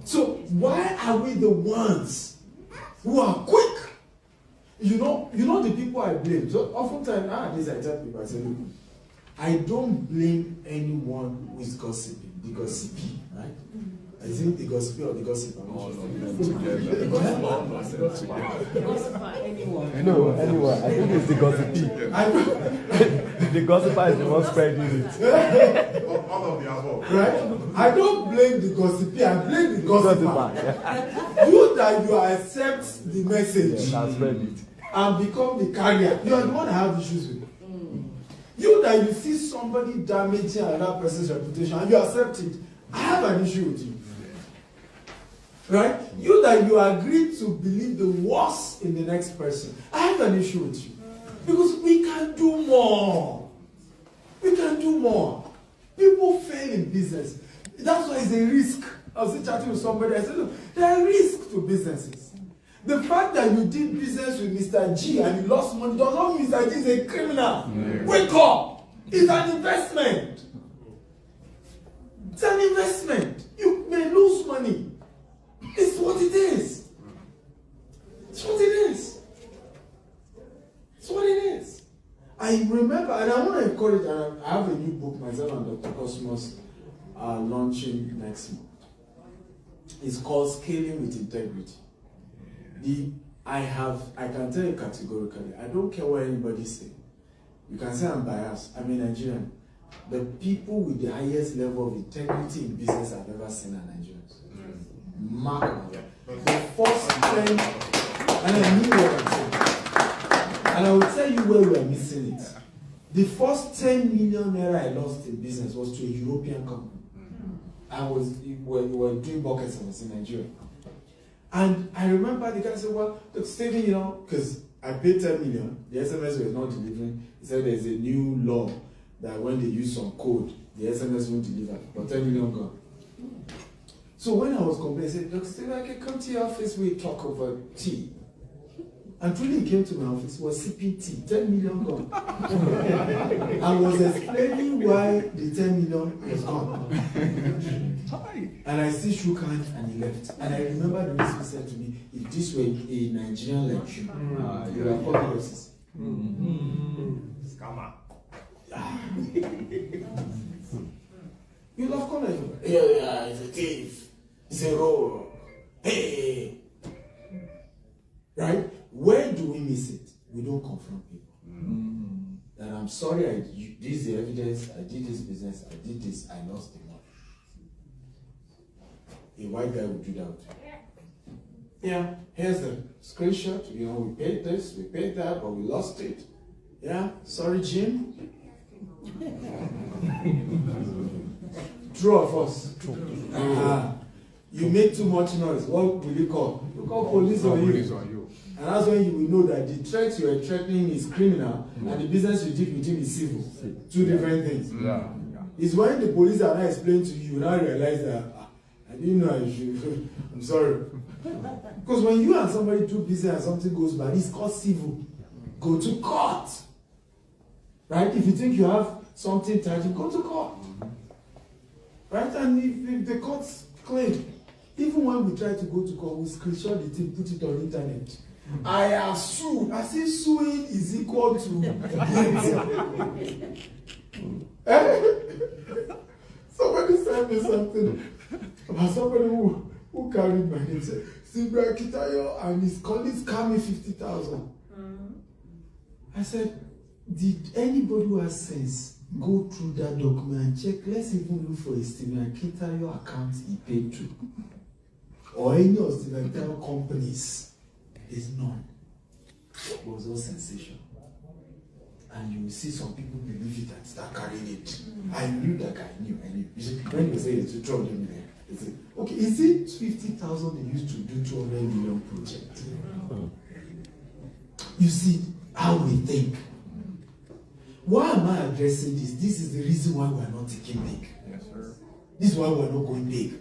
So why are we the ones who are quick? You know the people I blame. So oftentimes, this I tell people, I say, look, I don't blame anyone who is gossiping, the gossipy, right? I think the gossipy or the gossip. No, anyone. I think it's the gossipy. The gossiper is the one spreading it. All of the above. Right? I don't blame the gossipy, I blame the gossiper. You that you accept the message and become the carrier, you are the one that have issues with. You that you see somebody damaging another person's reputation and you accept it, I have an issue with you. Right? You that you agree to believe the worst in the next person, I have an issue with you. Because we can do more. We can do more. People fail in business. That's why it's a risk. I was chatting with somebody, I said, look, there are risks to businesses. The fact that you did business with Mr. G and you lost money does not mean Mr. G is a criminal. Wake up! It's an investment. It's an investment. You may lose money. It's what it is. It's what it is. It's what it is. I remember, and I want to encourage, and I have a new book myself and Dr. Cosmos are launching next month. It's called Scaling with Integrity. I can tell you categorically, I don't care what anybody say. You can say I'm biased. I'm a Nigerian. The people with the highest level of integrity in business I've ever seen are Nigerians. Mark the first 10, and I knew what I'm saying. And I will tell you where we are missing it. The first 10 million naira I lost in business was to a European company. We were doing buckets and I was in Nigeria. And I remember the guy said, well, look, Stephen, because I paid 10 million, the SMS was not delivering. He said there's a new law that when they use some code, the SMS won't deliver. But 10 million gone. So when I was complaining, I said, look, Stephen, I can come to your office, we talk over tea. And truly he came to my office, was sipping tea, 10 million gone. I was explaining why the 10 million was gone. And I still shook hands and he left. And I remember the reason he said to me, if this were a Nigerian like you, you would have called the losses. Scammer. You love calling. Yeah, it's a thief. It's a roll. Hey. Right? Where do we miss it? We don't confront people. That I'm sorry, this is the evidence, I did this business, I did this, I lost the money. A white guy would do that. Yeah, here's the screenshot. We paid this, we paid that, but we lost it. Yeah, sorry, Jim. True of us. You make too much noise. What will you call? You call police on you. And that's when you will know that the threat you are threatening is criminal and the business you did with him is civil. Two different things. It's when the police are not explaining to you, you now realize that I didn't know I should. I'm sorry. Because when you and somebody do business and something goes bad, it's called civil. Go to court. Right? If you think you have something tied, go to court. Right? And if the courts claim, even when we try to go to court, we screenshot the thing, put it on the internet. I have sued. I say suing is equal to somebody sent me something about somebody who carried my name. Said, Akintayo and his colleagues carry me 50,000. I said, did anybody who has sense go through that document and check? Let's even look for a Akintayo account he paid to. Or any of Akintayo companies. There's none. It was all sensation. And you will see some people believe it and start carrying it. I knew that guy, I knew. When you say it's 200 million, they say, okay, is it 50,000 they used to do 200 million project? You see how we think. Why am I addressing this? This is the reason why we are not taking big. Yes, sir. This is why we are not going big.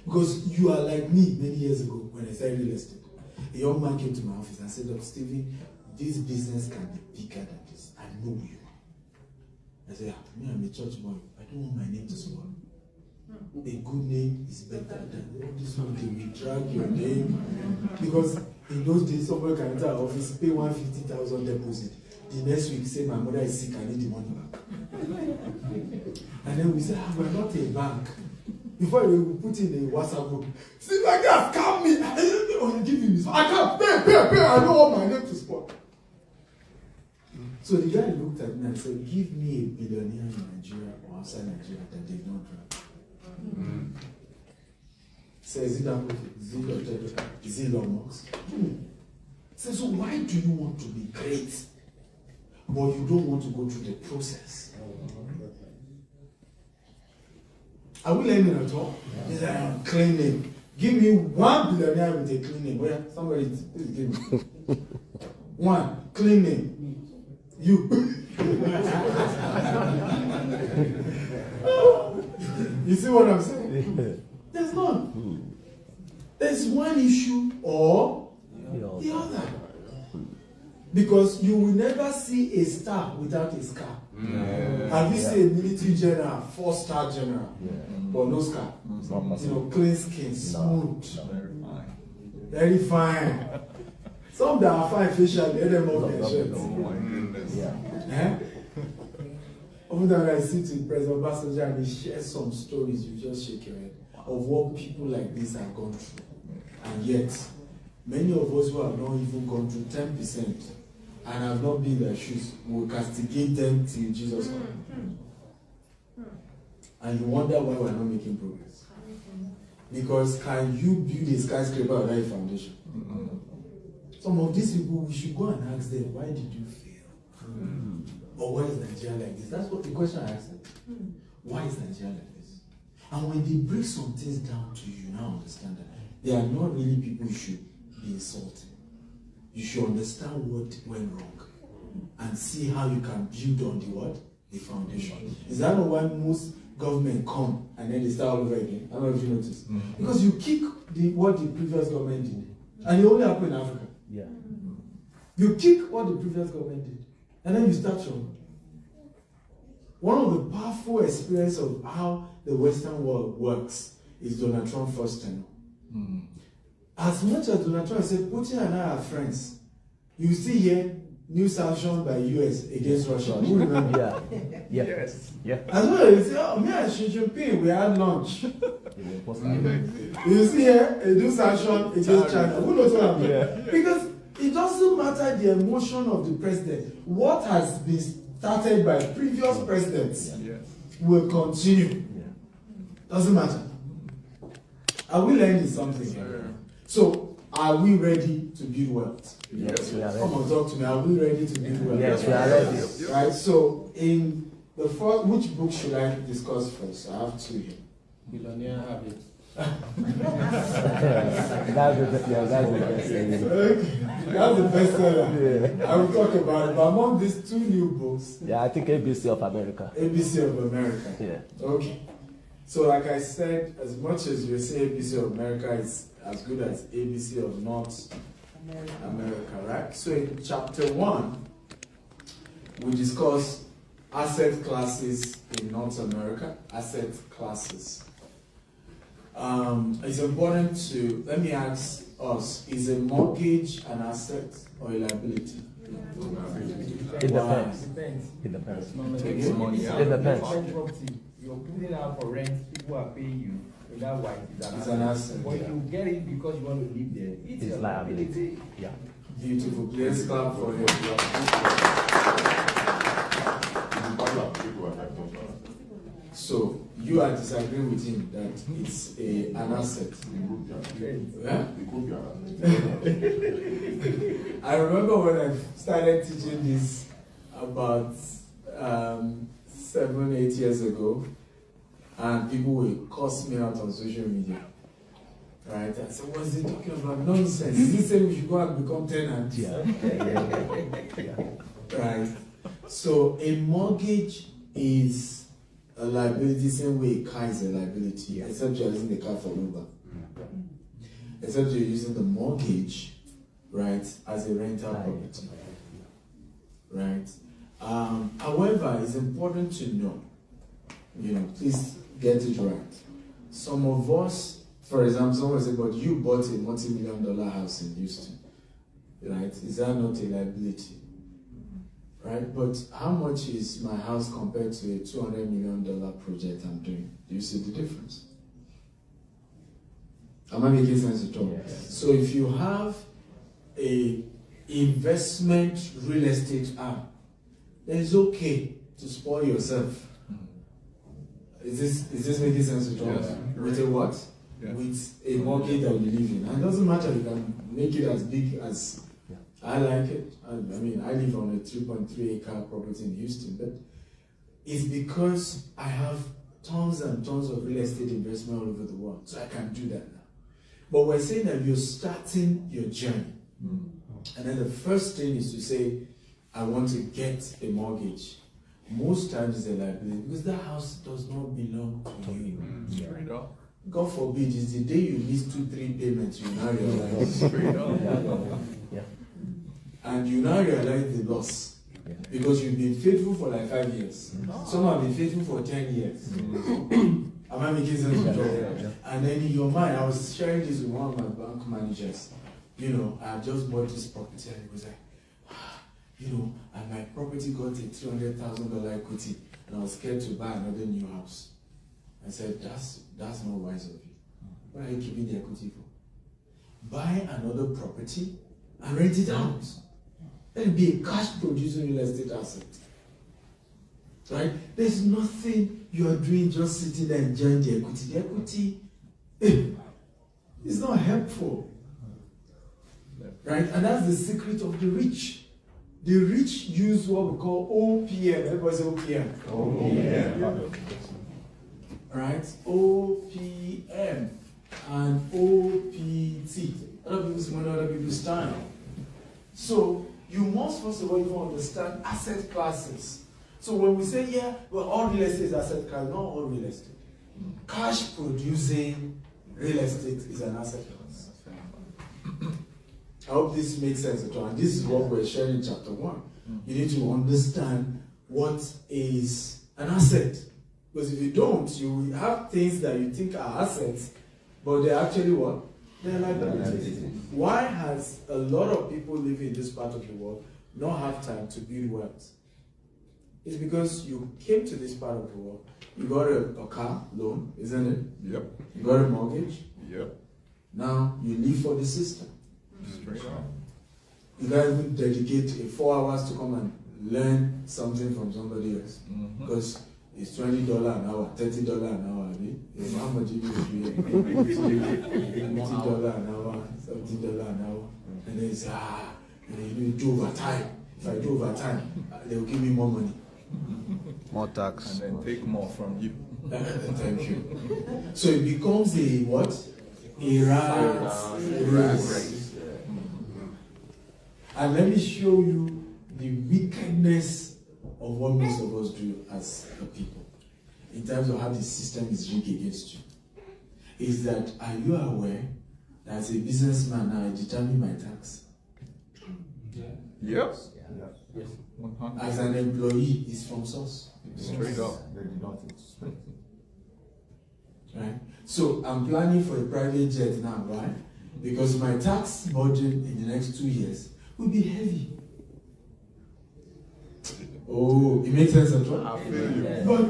Because you are like me many years ago when I started real estate. A young man came to my office and said, Look, Stephen, this business can be bigger than this. I know you. I said, me, I'm a church boy. I don't want my name to spoil. A good name is better than all this one. They will drag your name. Because in those days, somebody can enter our office, pay 150,000 deposit. The next week, say, my mother is sick, I need the money back. And then we say, we're not a bank. Before we will put in a WhatsApp group, see, my guy, scam me. Oh, give me this. I can't pay. I don't want my name to spoil. So the guy looked at me and said, give me a billionaire in Nigeria or outside Nigeria that they don't drive. Says, is it Elon Musk? Says, so why do you want to be great, but you don't want to go through the process? Are we learning at all? He said, clean name. Give me one billionaire with a clean name. Where somebody, please give me. One clean name. You. You see what I'm saying? There's none. There's one issue or the other. Because you will never see a star without a scar. Have you seen a military general, 4-star general, but no scar? Clean skin, smooth, very fine. Some that are fine facially, let them off their shirts. Over there, I sit with President Obasanjo and he shares some stories, you just shake your head, of what people like this have gone through. And yet, many of us who have not even gone through 10% and have not been in their shoes will castigate them till Jesus comes. And you wonder why we're not making progress. Because can you build a skyscraper without a foundation? Some of these people, we should go and ask them, why did you fail? Or why is Nigeria like this? That's what the question I asked them. Why is Nigeria like this? And when they break some things down to you, now understand that they are not really people you should be insulting. You should understand what went wrong and see how you can build on the what? The foundation. Is that not why most government come and then they start all over again? I don't know if you noticed. Because you kick what the previous government did. And it only happened in Africa. Yeah. You kick what the previous government did. And then you start from. One of the powerful experiences of how the Western world works is Donald Trump's first tenure. As much as Donald Trump said, Putin and I are friends, you see here new sanctions by US against Russia. Who remember? Yes. Yeah. As well as you say, oh, me and Xi Jinping, we had lunch. You see here a new sanction against China. Who knows what I'm doing? Because it doesn't matter the emotion of the president. What has been started by previous presidents will continue. Doesn't matter. Are we learning something here? So, are we ready to build wealth? Yes, we are ready. Come on, talk to me. Are we ready to build wealth? Yes, we are ready. Right, so in the first, which book should I discuss first? I have two here. Billionaire Habit. That's the best thing. That's the best seller. I will talk about it. But among these two new books, Yeah, I think ABC of America. ABC of America. Yeah. Okay. So like I said, as much as you say ABC of America is as good as ABC of North America, right? So in chapter 1, we discuss asset classes in North America, asset classes. It's important to, let me ask us, is a mortgage an asset or a liability? It depends. Depends. It depends. It depends. You're putting it out for rent, people are paying you. So that's why It's an asset. But if you get it because you want to live there, it's It's your liability. Yeah. Beautiful. Please clap for it. So you are disagreeing with him that it's an asset. Yeah? I remember when I started teaching this about 7-8 years ago, and people will cuss me out on social media. Right? I said, what's he talking about? Nonsense. Is he saying we should go and become tenants? Yeah. Right? So a mortgage is a liability, same way a car is a liability, except you're using the car for Uber. Except you're using the mortgage, right, as a rental property. Right? However, it's important to know, please get it right. Some of us, for example, someone said, but you bought a multi-million-dollar house in Houston, right? Is that not a liability? Right? But how much is my house compared to a $200 million project I'm doing? Do you see the difference? Am I making sense at all? Yes. So if you have a investment real estate arm, then it's okay to spoil yourself. Is this making sense at all? Yes. With a what? Yeah. With a mortgage that you live in. And it doesn't matter, you can make it as big as I like it. I live on a 3.3 acre property in Houston, but it's because I have tons and tons of real estate investment all over the world, so I can do that now. But we're saying that you're starting your journey. And then the first thing is to say, I want to get a mortgage. most times it's a liability because that house does not belong to you. Straight up. God forbid, it's the day you miss 2-3 payments, you now realize. Straight up. And you now realize the loss. Because you've been faithful for like 5 years. Some have been faithful for 10 years. Am I making sense? And then in your mind, I was sharing this with one of my bank managers. You know, I just bought this property and he was like, you know, and my property got a $300,000 equity and I was scared to buy another new house. I said, that's not wise of you. What are you keeping the equity for? Buy another property and rent it out. Let it be a cash producing real estate asset. Right? There's nothing you are doing just sitting there enjoying the equity. The equity is not helpful. Right? And that's the secret of the rich. The rich use what we call OPM. Everybody say OPM. OPM. Right? OPM and OPT. Other people's money, other people's time. So you must first of all even understand asset classes. So when we say, yeah, well, all real estate is asset class, not all real estate. Cash producing real estate is an asset class. I hope this makes sense at all. And this is what we're sharing in chapter 1. You need to understand what is an asset. Because if you don't, you will have things that you think are assets, but they're actually what? They're liabilities. Why has a lot of people living in this part of the world not have time to build wealth? It's because you came to this part of the world. You got a car loan, isn't it? Yep. You got a mortgage. Yep. Now you live for the system. Straight up. You guys would dedicate 4 hours to come and learn something from somebody else. Because it's $20 an hour, $30 an hour. I mean, how much do you do? $20 an hour, $17 an hour. And then it's, you do overtime. If I do overtime, they'll give me more money. More tax. And then take more from you. Thank you. So it becomes a what? A rat race. And let me show you the wickedness of what most of us do as a people in terms of how the system is rigged against you. Is that, are you aware that as a businessman now I determine my tax? Yep. Yes. As an employee, it's from source. Straight up. Right? So I'm planning for a private jet now, right? Because my tax budget in the next 2 years will be heavy. Oh, it makes sense at all? I feel you. But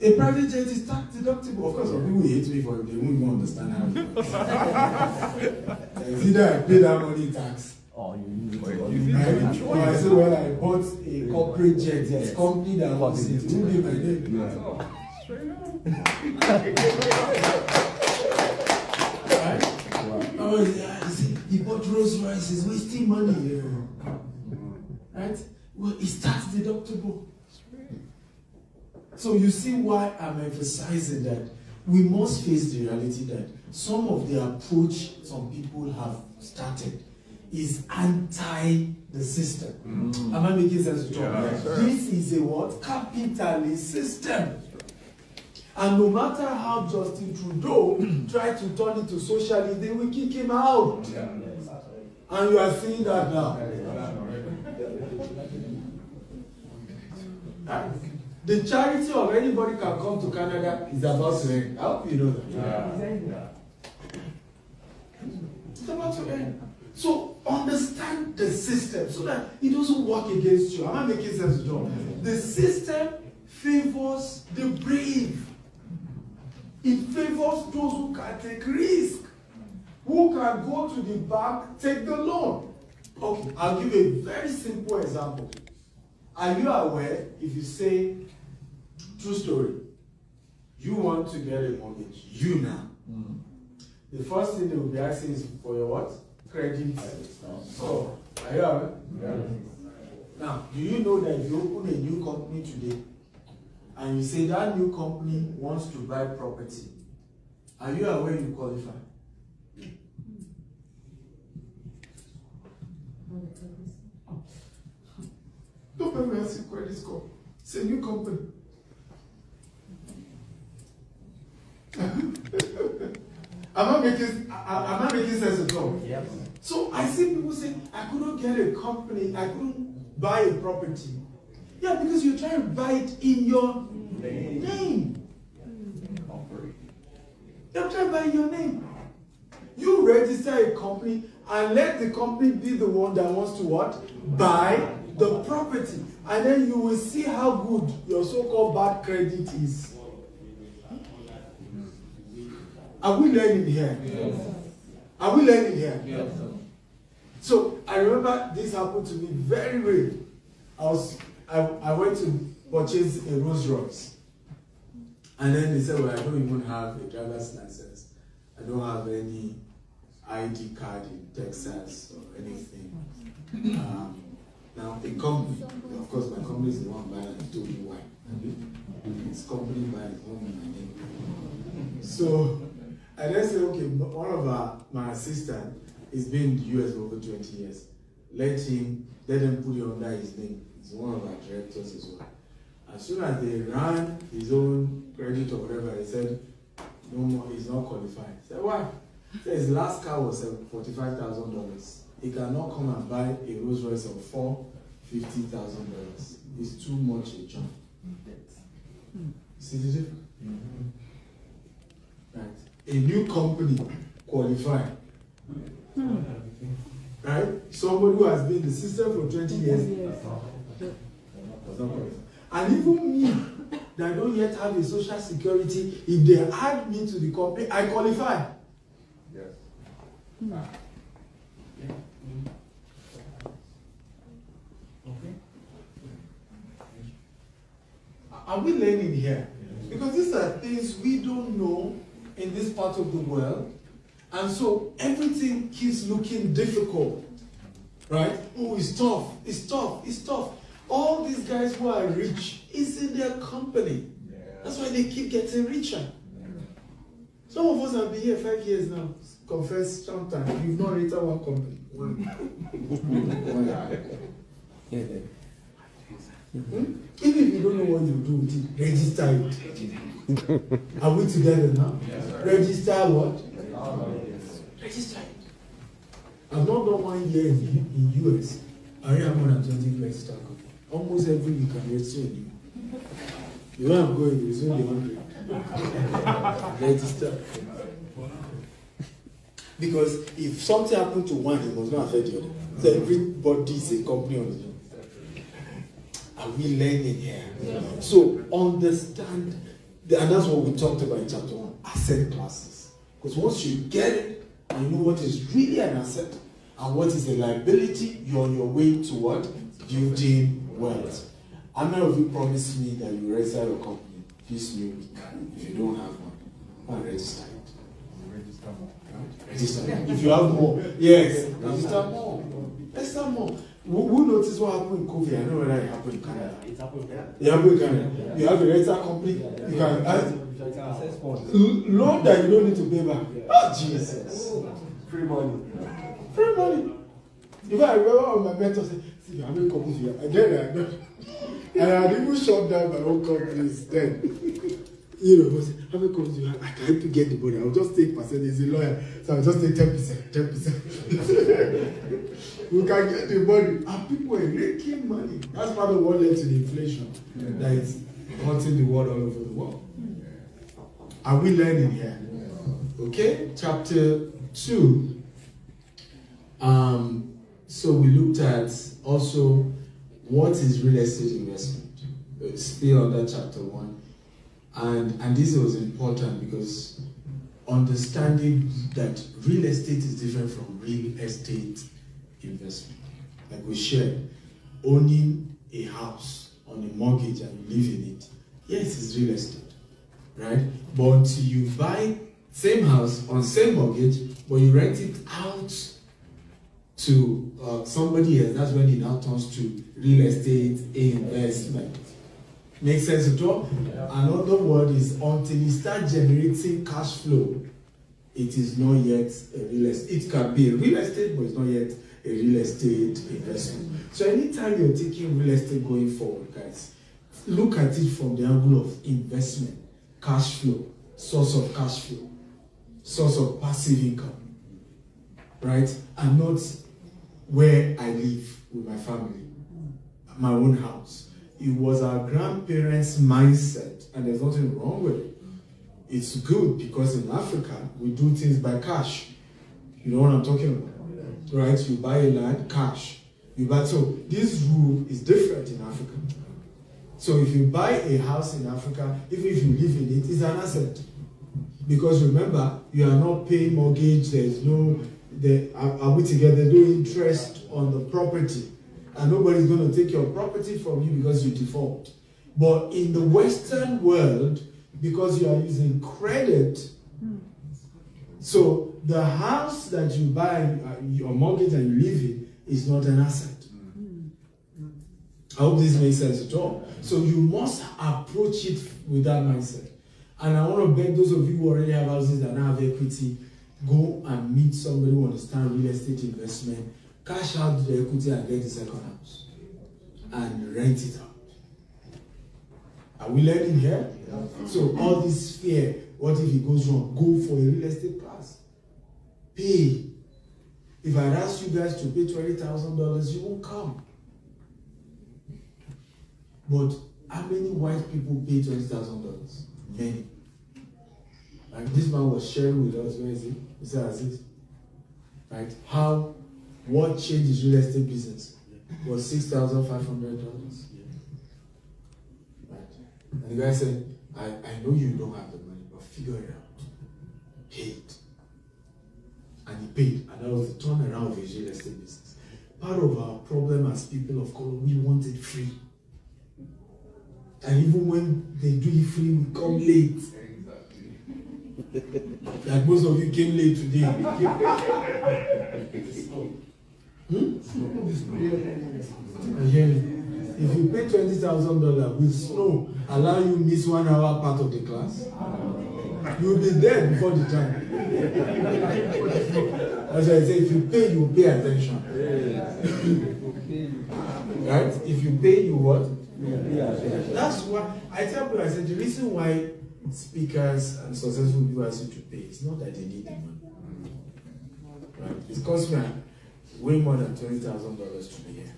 a private jet is tax deductible. Of course, some people hate me for it, they won't even understand how it works. It's either I pay that money in tax. Oh, you use it. Or I say, well, I bought a corporate jet, yes, company that owns it. It won't be my name. Straight up. Right? Oh, yeah, you see, he bought Rolls Royce, he's wasting money. Right? Well, it's tax deductible. So you see why I'm emphasizing that we must face the reality that some of the approach some people have started is anti the system. Am I making sense to talk? Yeah, This is a what? Capitalist system. And no matter how Justin Trudeau tried to turn it to socialism, they will kick him out. And you are seeing that now. The charity of anybody can come to Canada is about to end. I hope you know that. It's about to end. So understand the system so that it doesn't work against you. Am I making sense, John? The system favors the brave. It favors those who can take risk, who can go to the bank, take the loan. Okay, I'll give a very simple example. Are you aware if you say, true story, you want to get a mortgage, you now. The first thing they will be asking is for your what? Credit. So, are you aware? Now, do you know that if you open a new company today, and you say that new company wants to buy property, are you aware you qualify? Don't let me ask you credit score. It's a new company. I'm not making sense at all. Yep. So I see people say, I couldn't get a company, I couldn't buy a property. Yeah, because you're trying to buy it in your name. You're trying to buy your name. You register a company and let the company be the one that wants to what? Buy the property. And then you will see how good your so-called bad credit is. Are we learning here? Yes. Are we learning here? Yes. So I remember this happened to me very rare. I went to purchase a Rolls Royce. And then they said, well, I don't even have a driver's license. I don't have any ID card in Texas or anything. Now, a company, of course, my company is the one buying it, told me why. It's company buying home in my name. So, I then said, okay, one of my assistant is been in the US for over 20 years. Let them put it under his name. He's one of our directors as well. As soon as they ran his own credit or whatever, he said, no more, he's not qualified. I said, why? He said his last car was $45,000. He cannot come and buy a Rolls Royce of $450,000. It's too much a jump. See the difference? Right. A new company qualified. Right? Somebody who has been in the system for 20 years does not qualify. And even me, that don't yet have a social security, if they add me to the company, I qualify. Yes. Okay. Are we learning here? Because these are things we don't know in this part of the world. And so everything keeps looking difficult. Right? Oh, it's tough. It's tough. It's tough. All these guys who are rich is in their company. That's why they keep getting richer. Some of us have been here 5 years now. Confess sometimes. You've not rented one company. Even if you don't know what you do with it, register it. Are we together now? Register what? Register it. I've not done 1 year in US. I have more than 20 register companies. Almost every week I'm registering you. You know I'm going, it's only 100. Register. Because if something happened to one, it must not affect the other. So everybody is a company on its own. Are we learning here? Yeah. So understand, and that's what we talked about in chapter 1, asset classes. Because once you get it, and you know what is really an asset, and what is a liability, you're on your way to what? Building wealth. How many of you promised me that you register your company this new week? If you don't have one, go and register it. Register more. Register more. If you have more, yes, register more. Register more. Who noticed what happened in COVID? I know whether it happened in Canada. It happened there. It happened in Canada. You have a register company, you can add loan that you don't need to pay back. Oh, Jesus. Free money. Free money. If I remember my mentor said, see, how many companies you have? And then and I even shut down my own companies then. You know, how many companies you have? I can help you get the money. I'll just take percent. He's a lawyer, so I'll just take 10%. 10%. We can get the money. And people are making money. That's part of what led to the inflation that is hurting the world all over the world. Are we learning here? Okay, chapter 2. So we looked at also what is real estate investment. Still under chapter 1. And this was important because understanding that real estate is different from real estate investment. Like we shared, owning a house on a mortgage and you live in it, yes, it's real estate, right? But until you buy same house on same mortgage, but you rent it out to somebody else, that's when it now turns to real estate investment. Make sense at all? Yeah. Another word is until it starts generating cash flow, it is not yet a real estate. It can be a real estate, but it's not yet a real estate investment. So anytime you're taking real estate going forward, guys, look at it from the angle of investment, cash flow, source of cash flow, source of passive income, right? And not where I live with my family, my own house. It was our grandparents' mindset, and there's nothing wrong with it. It's good because in Africa, we do things by cash. You know what I'm talking about? Right? You buy a land, cash. So this rule is different in Africa. So if you buy a house in Africa, even if you live in it, it's an asset. Because remember, you are not paying mortgage, there's no, are we together, no interest on the property. And nobody's going to take your property from you because you default. But in the Western world, because you are using credit, so the house that you buy, your mortgage and you live in, is not an asset. I hope this makes sense at all. So you must approach it with that mindset. And I want to beg those of you who already have houses that now have equity, go and meet somebody who understands real estate investment, cash out the equity and get the second house. And rent it out. Are we learning here? Yeah. So all this fear, what if it goes wrong? Go for a real estate class. Pay. If I ask you guys to pay $20,000, you won't come. But how many white people pay $20,000? Many. Like this man was sharing with us, where is he? He said, Aziz, right? What changed his real estate business was $6,500. Right? And the guy said, I know you don't have the money, but figure it out. Pay it. And he paid, and that was the turnaround of his real estate business. Part of our problem as people of color, we want it free. And even when they do it free, we come late. Like most of you came late today. If you pay $20,000, will snow allow you miss 1 hour part of the class? You will be there before the time. As I say, if you pay, you pay attention. Right? If you pay, you what? That's why I tell people, I said, the reason why speakers and successful people ask you to pay, it's not that they need the money. Right? It costs me way more than $20,000 to be here.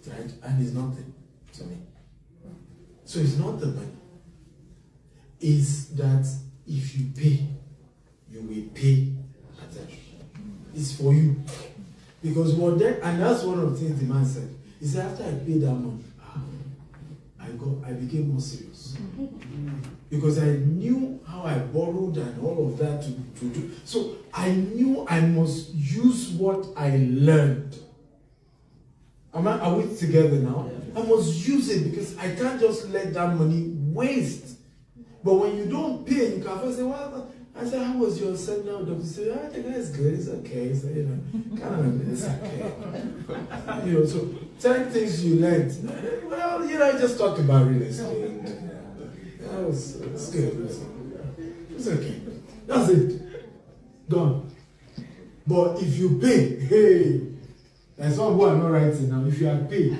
Right? And it's nothing to me. So it's not the money. It's that if you pay, you will pay attention. It's for you. Because and that's one of the things the man said. He said, after I paid that money, I became more serious. Because I knew how I borrowed and all of that to do. So I knew I must use what I learned. Are we together now? I must use it because I can't just let that money waste. But when you don't pay, you can first say, well, I said, how was your seminar? Doctor said, I think it's good, it's okay. So, it's okay. So 10 things you learned. Well, just talk about real estate. It's good. It's okay. That's it. Done. But if you pay, hey, there's some who are not writing now. If you are paid,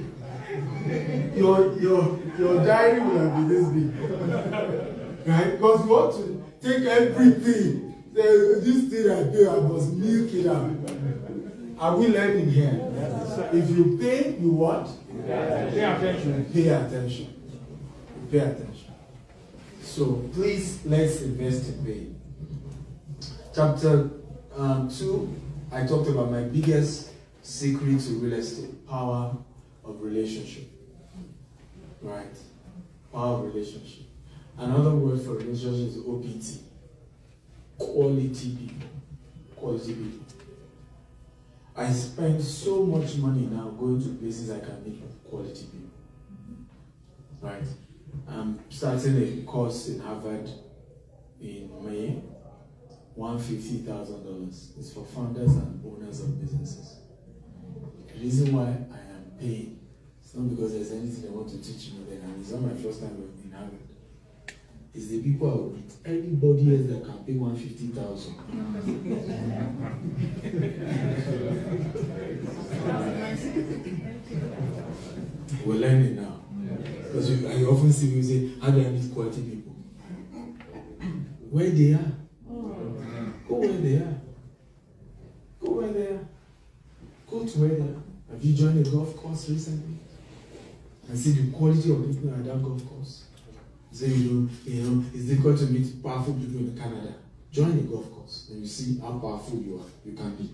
your diary will have been this big. Right? Because you want to take everything. This thing I pay, I must milk it out. Are we learning here? If you pay, you what? Pay attention. Pay attention. Pay attention. So please, let's invest in paying. Chapter 2, I talked about my biggest secret to real estate, power of relationship. Right? Power of relationship. Another word for relationship is OPT. Quality people. Quality people. I spend so much money now going to places I can meet quality people. Right? I'm starting a course in Harvard in May. $150,000. It's for founders and owners of businesses. The reason why I am paying, it's not because there's anything they want to teach me there, and it's not my first time in Harvard. It's the people I will meet. Anybody else that can pay $150,000. We're learning now. Because I often see people say, how do I meet quality people? Where they are. Go where they are. Go where they are. Go to where they are. Have you joined a golf course recently? And see the quality of people at that golf course. So you know, it's difficult to meet powerful people in Canada. Join a golf course and you see how powerful you can be.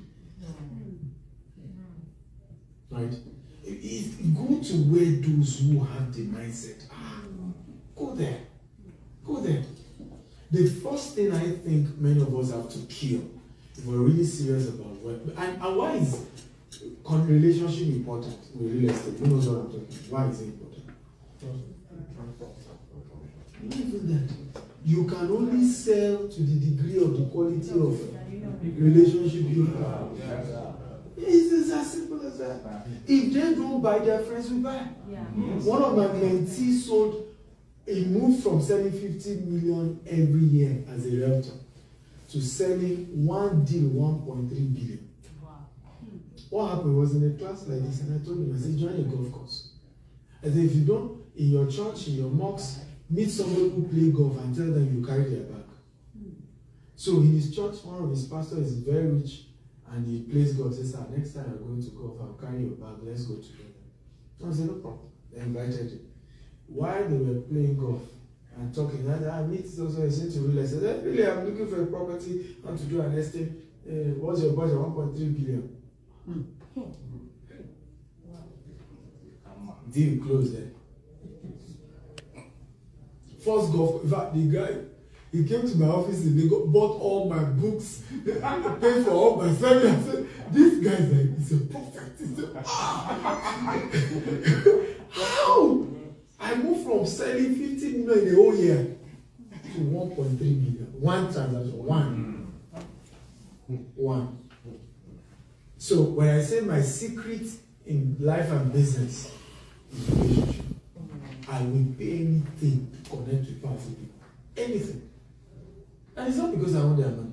Right? Go to where those who have the mindset are. Go there. Go there. The first thing I think many of us have to kill, if we're really serious about work, and why is relationship important with real estate? Who knows what I'm talking about? Why is it important? Even that. You can only sell to the degree of the quality of relationship you have. It's as simple as that. If they don't buy, their friends will buy. One of my mentees sold, he moved from selling 50 million every year as a realtor to selling one deal 1.3 billion. What happened was in a class like this, and I told him, I said, join a golf course. I said, if you don't, in your church, in your mosque, meet somebody who play golf and tell them you carry their bag. So in his church, one of his pastors is very rich and he plays golf. He says, sir, next time you're going to golf, I'll carry your bag, let's go together. So I said, no problem. They invited him. While they were playing golf and talking, I meet also I said to real estate, I said, really, I'm looking for a property, I want to do an estate. What's your budget? 1.3 billion. Deal closed there. First golf, in fact, the guy, he came to my office and they bought all my books, paid for all my service. I said, this guy's like, he's a prophet. How? I moved from selling 50 million in a whole year to 1.3 million. One transaction. One. So when I say my secret in life and business is relationship, I will pay anything to connect with powerful people. Anything. And it's not because I want their money.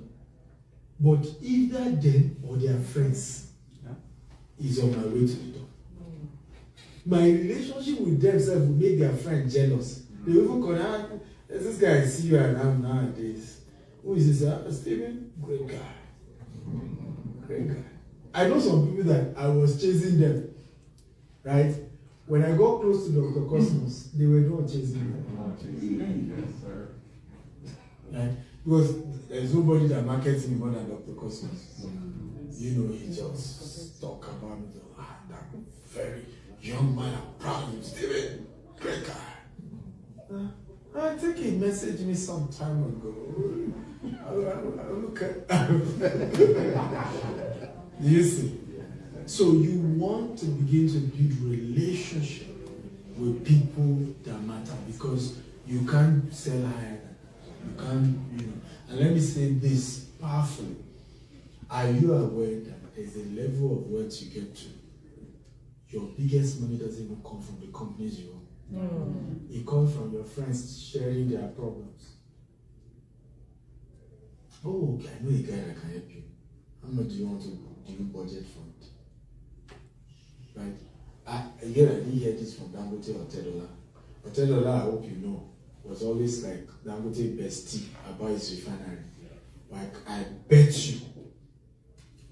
But either them or their friends is on my way to the top. My relationship with themselves will make their friend jealous. They will even connect. This guy I see you around nowadays. Who is this? Stephen? Great guy. Great guy. I know some people that I was chasing them. Right? When I got close to Dr. Cosmos, they were not chasing me. Yes, sir. Right? Because there's nobody that markets me more than Dr. Cosmos. You know, he just talk about me. That very young man, I'm proud of him. Steven, great guy. I think he messaged me some time ago. I look at you see? So you want to begin to build relationship with people that matter because you can't sell higher than you can't, you know. And let me say this powerfully. Are you aware that there's a level of wealth you get to? Your biggest money doesn't even come from the companies you own. It comes from your friends sharing their problems. Oh, okay, I know a guy that can help you. How much do you want to do you budget for it? Right? I didn't hear this from Dangote or Tedola. But Tedola, I hope you know, was always like Dangote bestie about his refinery. Like, I bet you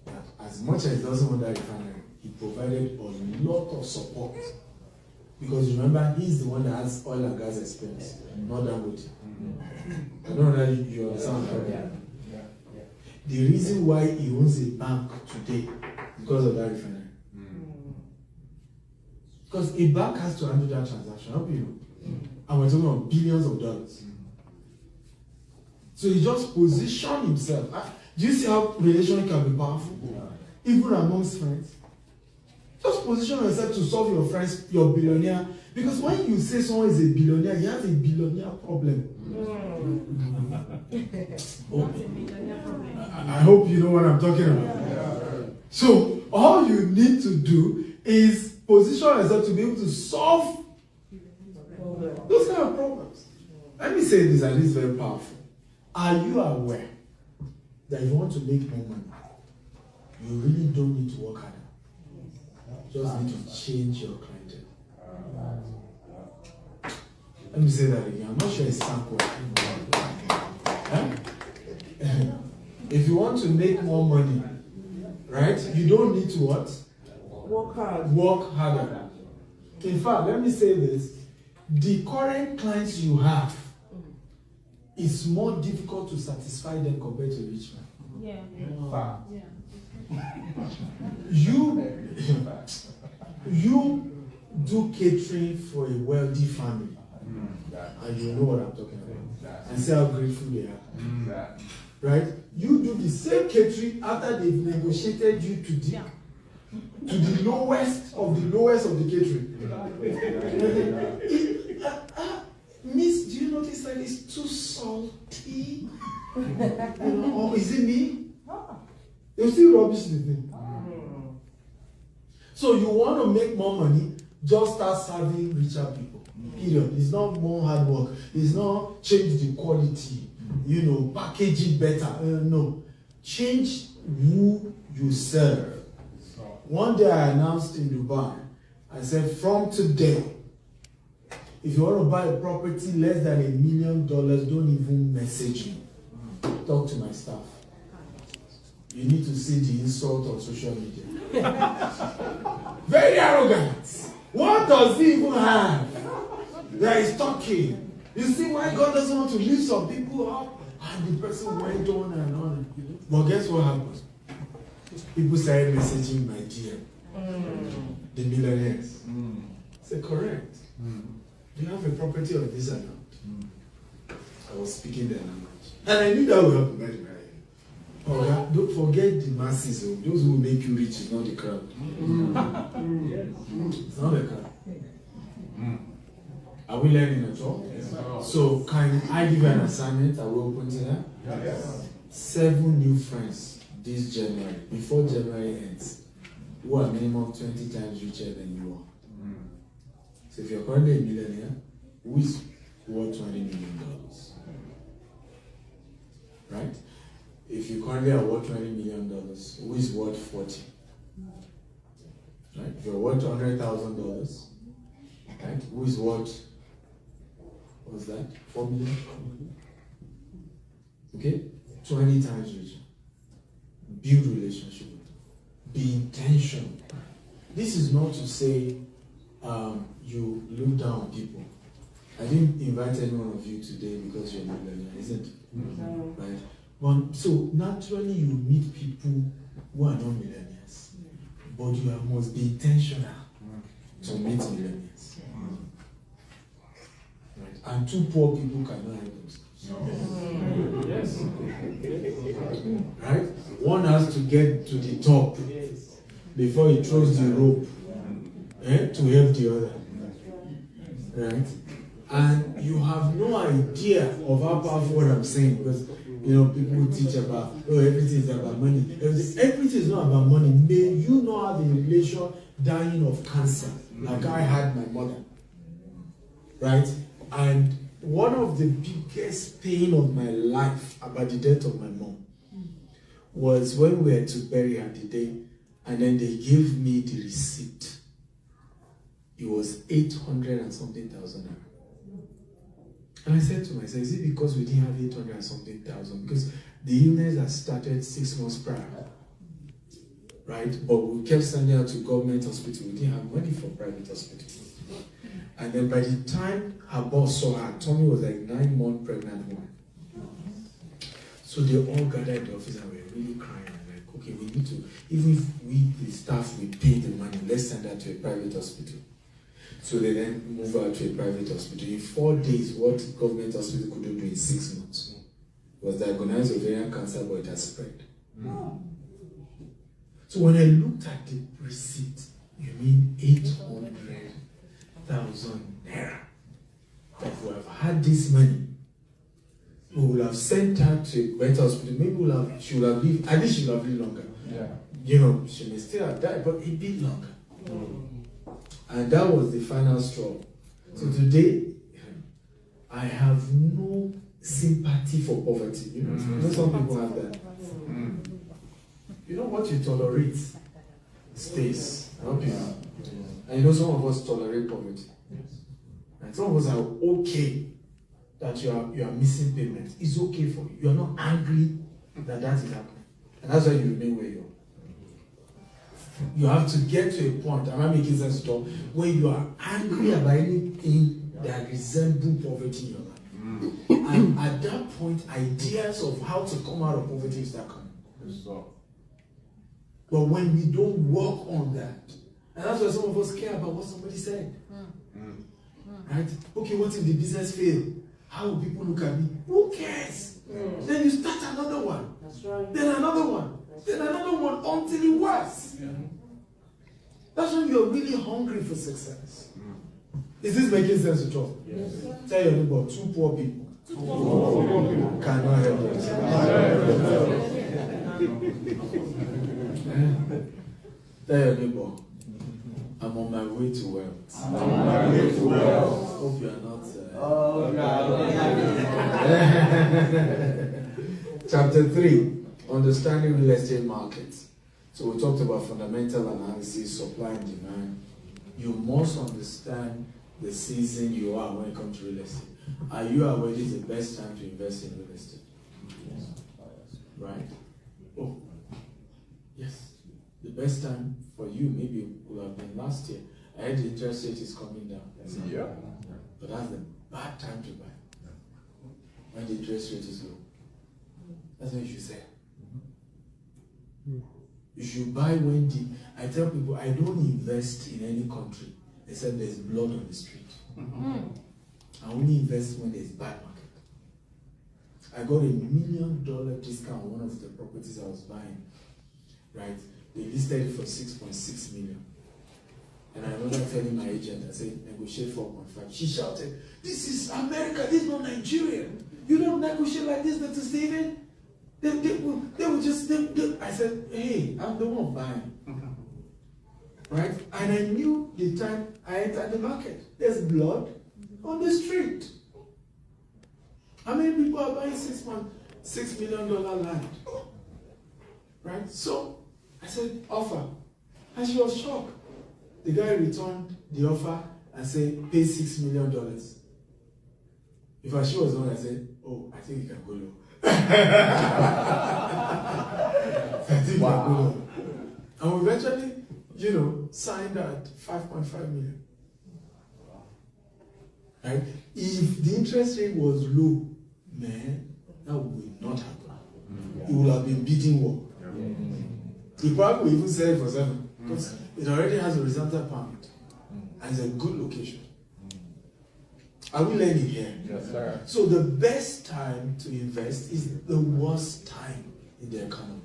that as much as he doesn't want that refinery, he provided a lot of support. Because remember, he's the one that has oil and gas experience, not Dangote. I don't know that you understand that. The reason why he owns a bank today because of that refinery. Because a bank has to handle that transaction, how do you know? And we're talking about billions of dollars. So he just positioned himself. Do you see how relation can be powerful? Even amongst friends. Just position yourself to solve your friends, your billionaire. Because when you say someone is a billionaire, he has a billionaire problem. I hope you know what I'm talking about. So all you need to do is position yourself to be able to solve those kind of problems. Let me say this, and this is very powerful. Are you aware that if you want to make more money, you really don't need to work harder? You just need to change your clientele. Let me say that again. I'm not sure it's sample. If you want to make more money, right, you don't need to what? Work hard. Work harder. In fact, let me say this. The current clients you have, it's more difficult to satisfy them compared to rich man. Yeah. You do catering for a wealthy family, and you know what I'm talking about, and see how grateful they are. Right? You do the same catering after they've negotiated you to the lowest of the catering. Miss, do you notice that it's too salty? Or is it me? They'll still rubbish the thing. So you want to make more money, just start serving richer people. Period. It's not more hard work. It's not change the quality. Package it better. No. Change who you serve. One day I announced in Dubai, I said, from today, if you want to buy a property less than $1 million, don't even message me. Talk to my staff. You need to see the insult on social media. Very arrogant. What does he even have that is talking? You see why God doesn't want to lift some people up? And the person went on and on. But guess what happened? People started messaging my DM. The millionaires. Say, correct. Do you have a property of this amount? I was speaking their language. And I knew that would happen, by the way. Oh, don't forget the masses. Those who will make you rich is not the crowd. It's not the crowd. Are we learning at all? Yes. So, can I give you an assignment? Are we open to that? Yes. 7 new friends this January, before January ends, who are minimum 20 times richer than you are. So, if you're currently a millionaire, who is worth $20 million? Right? If you currently are worth $20 million, who is worth 40? Right? If you're worth $100,000, right? Who is worth, what's that? 4 million? Okay? 20 times richer. Build relationship with them. Be intentional. This is not to say you look down on people. I didn't invite any one of you today because you're a millionaire, isn't it? Right? So naturally you meet people who are not millionaires, but you must be intentional to meet millionaires. Right? And 2 poor people cannot help themselves. Yes. Right? One has to get to the top before he throws the rope to help the other. Right? And you have no idea of how powerful what I'm saying, because people teach about, everything is about money. Everything is not about money. May you not have a relation dying of cancer, like I had my mother. Right? And one of the biggest pain of my life about the death of my mom was when we had to bury her the day, and then they gave me the receipt. It was 800 and something thousand. And I said to myself, is it because we didn't have 800 and something thousand? Because the illness had started 6 months prior. Right? But we kept sending her to government hospital. We didn't have money for private hospital. And then by the time her boss saw her, Tommy was like 9-month pregnant woman. So they all gathered in the office and were really crying. Like, okay, we need to, even if we, the staff, we pay the money, let's send her to a private hospital. So they then move her to a private hospital. In 4 days, what government hospital couldn't do in 6 months was diagnosed with ovarian cancer, but it has spread. So when I looked at the receipt, you mean 800,000 naira. If we have had this money, we will have sent her to a better hospital. Maybe she will have lived, at least she will have lived longer. Yeah. She may still have died, but a bit longer. And that was the final straw. So today, I have no sympathy for poverty. Some people have that. What you tolerate stays. Okay. And some of us tolerate poverty. And some of us are okay that you are missing payments. It's okay for you. You are not angry that is happening. And that's why you remain where you are. You have to get to a point, am I making sense at all, where you are angry about anything that resembles poverty in your life. And at that point, ideas of how to come out of poverty start coming. But when we don't work on that, and that's why some of us care about what somebody said. Right? Okay, what if the business fails? How will people look at me? Who cares? Then you start another one. That's right. Then another one. Then another one until it works. That's when you're really hungry for success. Is this making sense at all? Yes. Tell your neighbor, two poor people cannot help themselves. Tell your neighbor, I'm on my way to wealth. Hope you are not. Chapter 3, understanding real estate markets. So we talked about fundamental analysis, supply and demand. You must understand the season you are when it comes to real estate. Are you aware this is the best time to invest in real estate? Right? Oh, yes. The best time for you maybe would have been last year. I heard the interest rate is coming down. Yeah. But that's the bad time to buy. When the interest rate is low. That's what you should say. You should buy when I tell people I don't invest in any country except there's blood on the street. I only invest when there's bad market. I got $1 million discount on one of the properties I was buying. Right? They listed it for 6.6 million. And I remember telling my agent, I said, negotiate 4.5. She shouted, this is America, this is not Nigeria. You don't negotiate like this, Mr. Steven. They will just, I said, hey, I'm the one buying. Right? And I knew the time I entered the market. There's blood on the street. How many people are buying $6 million land? Right? So, I said, offer. And she was shocked. The guy returned the offer and said, pay $6 million. If she was on, I said, oh, I think you can go low. I think you can go low. And we eventually, signed at 5.5 million. Right? If the interest rate was low, man, that would not happen. It would have been beating war. He probably will even sell it for 7 because it already has a horizontal permit and it's a good location. Are we learning here? Yes, sir. So the best time to invest is the worst time in the economy.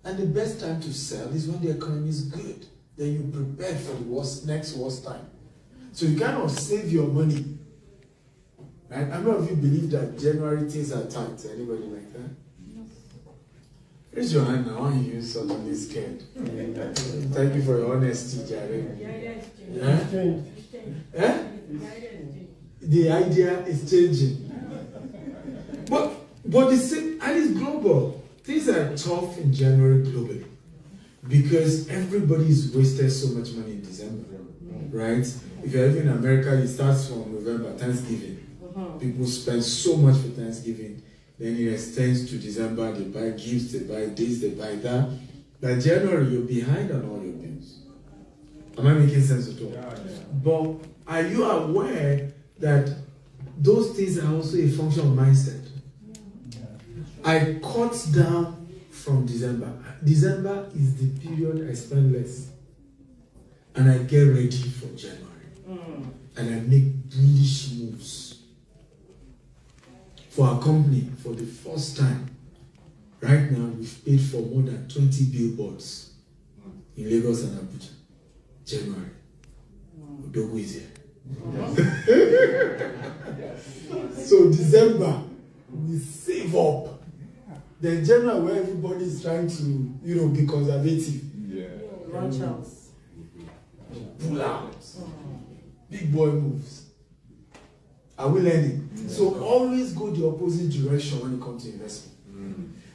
And the best time to sell is when the economy is good. Then you prepare for the next worst time. So you cannot save your money. Right? How many of you believe that January things are tight? Anybody like that? Raise your hand now. I want you suddenly scared. Thank you for your honesty, Jared. Yeah? Eh? The idea is changing. But the same, and it's global. Things are tough in January globally because everybody's wasted so much money in December, right? If you're living in America, it starts from November, Thanksgiving. People spend so much for Thanksgiving, then it extends to December. They buy gifts, they buy this, they buy that. By January, you're behind on all your bills. Am I making sense at all? But are you aware that those things are also a function of mindset? I cut down from December. December is the period I spend less. And I get ready for January. And I make bullish moves. For our company, for the first time, right now, we've paid for more than 20 billboards in Lagos and Abuja. January. Odogu is here. So December, we save up. Then January, where everybody is trying to, be conservative. Yeah. Launch out. Pull out. Big boy moves. Are we learning? So always go the opposite direction when it comes to investment.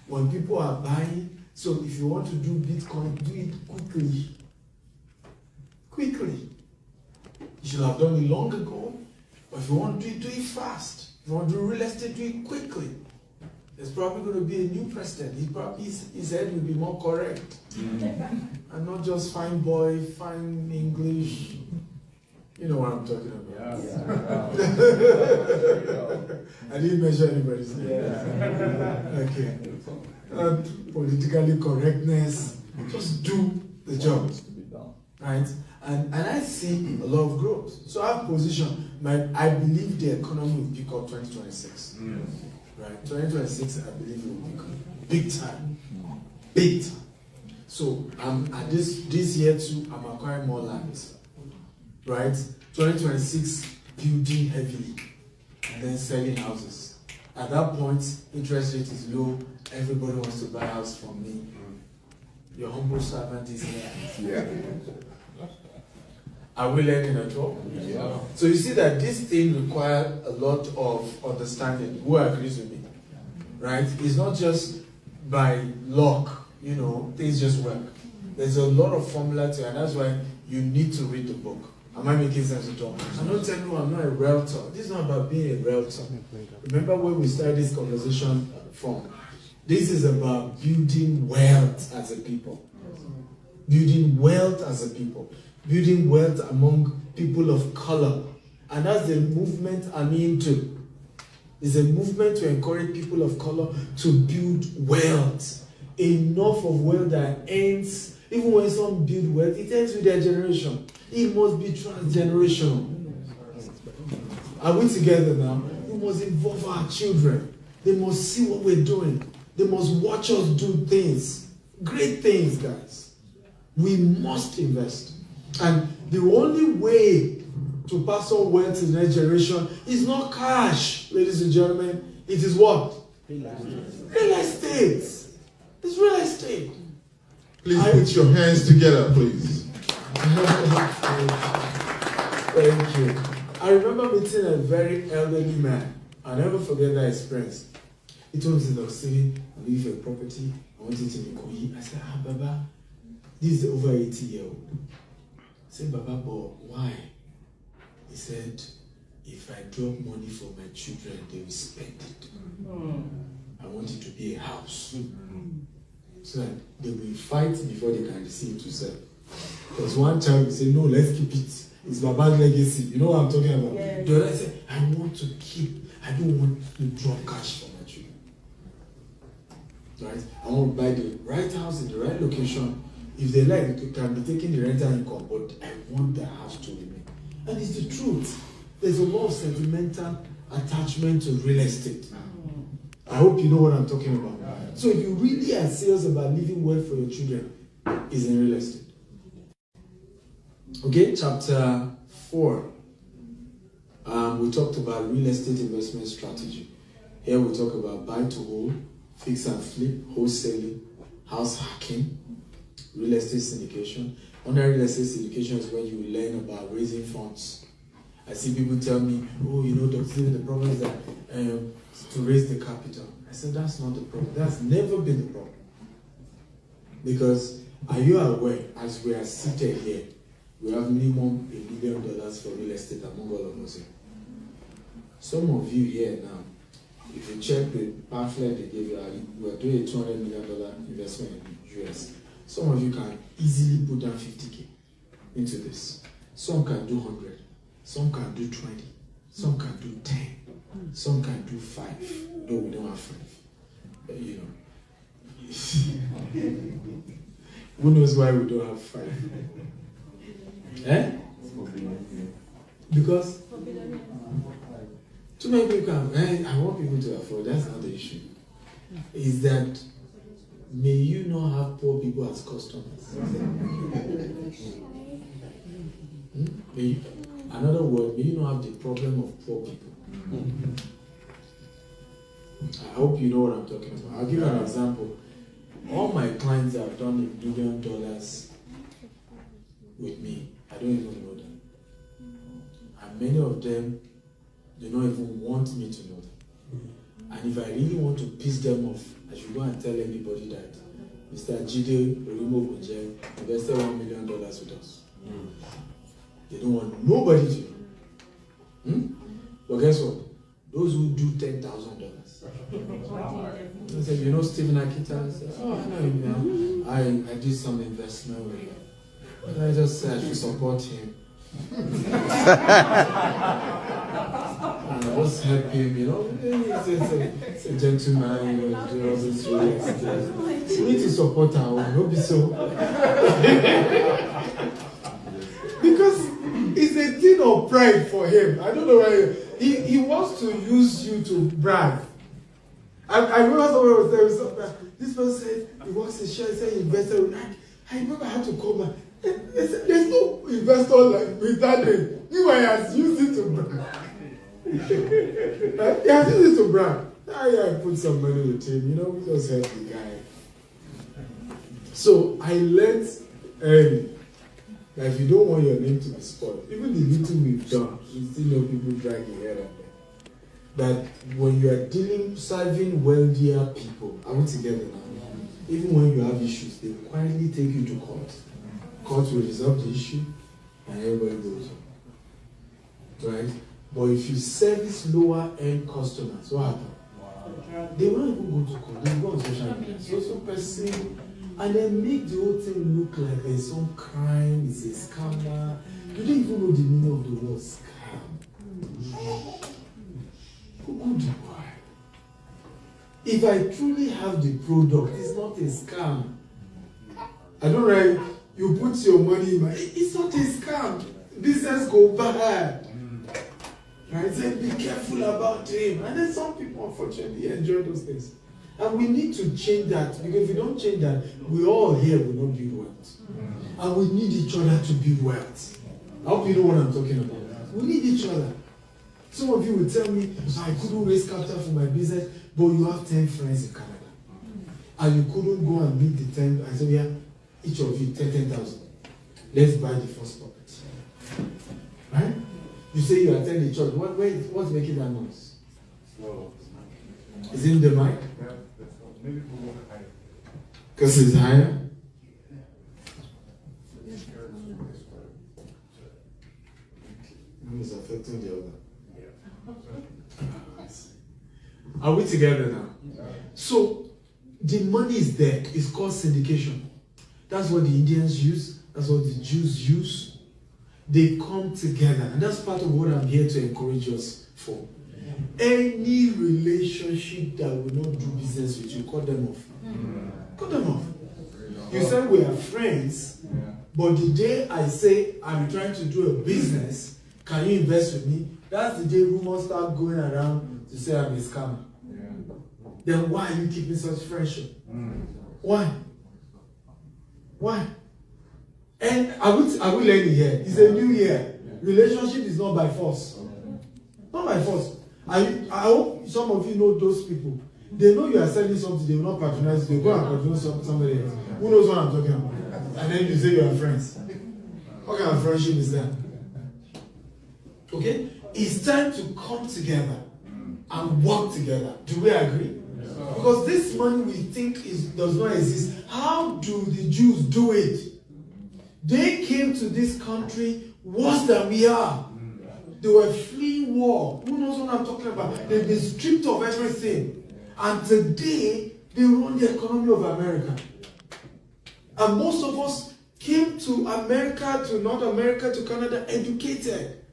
When people are buying, so if you want to do Bitcoin, do it quickly. Quickly. You should have done it long ago. But if you want to do it fast, if you want to do real estate, do it quickly. There's probably going to be a new president. His head will be more correct. And not just fine boy, fine English. You know what I'm talking about. I didn't mention anybody's name. Okay. Politically correctness. Just do the job. Right? And I see a lot of growth. So I have position. I believe the economy will pick up 2026. Right? 2026, I believe it will pick up. Big time. Big time. So at this year too, I'm acquiring more lands. Right? 2026, building heavily. And then selling houses. At that point, interest rate is low. Everybody wants to buy a house from me. Your humble servant is here. Yeah. Are we learning at all? Yeah. So you see that this thing requires a lot of understanding. Who agrees with me? Right? It's not just by luck, things just work. There's a lot of formula to it, and that's why you need to read the book. Am I making sense at all? I'm not telling you I'm not a realtor. This is not about being a realtor. Remember where we started this conversation from? This is about building wealth as a people. Building wealth as a people. Building wealth among people of color. And that's the movement I'm into. It's a movement to encourage people of color to build wealth. Enough of wealth that ends, even when some build wealth, it ends with their generation. It must be transgenerational. Are we together now? We must involve our children. They must see what we're doing. They must watch us do things. Great things, guys. We must invest. And the only way to pass on wealth to the next generation is not cash, ladies and gentlemen. It is what? Real estate. It's real estate. Please put your hands together, please. Thank you. I remember meeting a very elderly man. I'll never forget that experience. He told me, "Look, Siri, I'm looking for a property. I want it to be Koyi." I said, Baba, this is over 80-year-old. I said, Baba, but why? He said, if I drop money for my children, they will spend it. I want it to be a house. So that they will fight before they can receive to sell. Because one child will say, no, let's keep it. It's Baba's legacy. You know what I'm talking about? Yeah. The other said, I want to keep, I don't want to drop cash for my children. Right? I want to buy the right house in the right location. If they like, they can be taking the rental income, but I want the house to remain. And it's the truth. There's a lot of sentimental attachment to real estate. I hope you know what I'm talking about. So if you really are serious about living well for your children, it's in real estate. Okay, chapter 4. We talked about real estate investment strategy. Here we talk about buy to hold, fix and flip, wholesaling, house hacking, real estate syndication. Under real estate syndication is when you learn about raising funds. I see people tell me, oh, Dr. Stephen, the problem is that to raise the capital. I said, that's not the problem. That's never been the problem. Because are you aware, as we are seated here, we have minimum $1 million for real estate among all of us here. Some of you here now, if you check the pamphlet they gave you, we are doing a $200 million investment in the US. Some of you can easily put down 50K into this. Some can do 100. Some can do 20. Some can do 10. Some can do 5. No, we don't have 5. But who knows why we don't have 5? Because too many people can. I want people to afford. That's not the issue. Is that may you not have poor people as customers. Another word, may you not have the problem of poor people. I hope you know what I'm talking about. I'll give you an example. All my clients that have done $1 million with me, I don't even know them. And many of them, they don't even want me to know them. And if I really want to piss them off, I should go and tell everybody that Mr. Jide Orimo Bunje invested $1 million with us. They don't want nobody to know. But guess what? Those who do $10,000. I said, you know Stephen Akintayo? I said, oh, I know him now. I did some investment with him. And I just said I should support him. And I just help him, you know. He's a gentleman, you know, do all this real estate. We need to support our own, don't be so. Because it's a thing of pride for him. I don't know why he wants to use you to brag. I remember someone was telling me something. This person said he works in shares, he invested. I remember I had to call my. There's no investor like with that name. Meanwhile, he has used it to brag. He has used it to brag. I put some money with him, you know, we just help the guy. So I learned early that if you don't want your name to be spoiled, even the little we've done, we still know people dragging here and there. That when you are serving wealthier people, are we together now? Even when you have issues, they quietly take you to court. Court will resolve the issue, and everybody goes on. Right? But if you service lower end customers, what happens? They won't even go to court. They go on social media. So person, and then make the whole thing look like there's some crime, it's a scammer. You don't even know the meaning of the word scam. Good boy. If I truly have the product, it's not a scam. I don't know. You put your money in it's not a scam. Business go bad. Right? So be careful about him. And then some people, unfortunately, enjoy those things. And we need to change that, because if we don't change that, we all here will not build wealth. And we need each other to build wealth. I hope you know what I'm talking about. We need each other. Some of you will tell me, I couldn't raise capital for my business, but you have 10 friends in Canada. And you couldn't go and meet the 10. I said, yeah, each of you 10,000. Let's buy the first property. Right? You say you attend the church. What's making that noise? Is it in the mic? Because it's higher? One is affecting the other. Are we together now? So, the money is there. It's called syndication. That's what the Indians use. That's what the Jews use. They come together. And that's part of what I'm here to encourage us for. Any relationship that will not do business with you, cut them off. Cut them off. You said we are friends, but the day I say I'm trying to do a business, can you invest with me? That's the day rumors start going around to say I'm a scammer. Then why are you keeping such friendship? Why? Why? And are we learning here? It's a new year. Relationship is not by force. Not by force. I hope some of you know those people. They know you are selling something, they will not patronize you. They go and patronize somebody else. Who knows what I'm talking about? And then you say you are friends. What kind of friendship is that? Okay? It's time to come together and work together. Do we agree? Because this money we think does not exist. How do the Jews do it? They came to this country worse than we are. They were fleeing war. Who knows what I'm talking about? They've been stripped of everything. And today, they run the economy of America. And most of us came to America, to North America, to Canada, educated.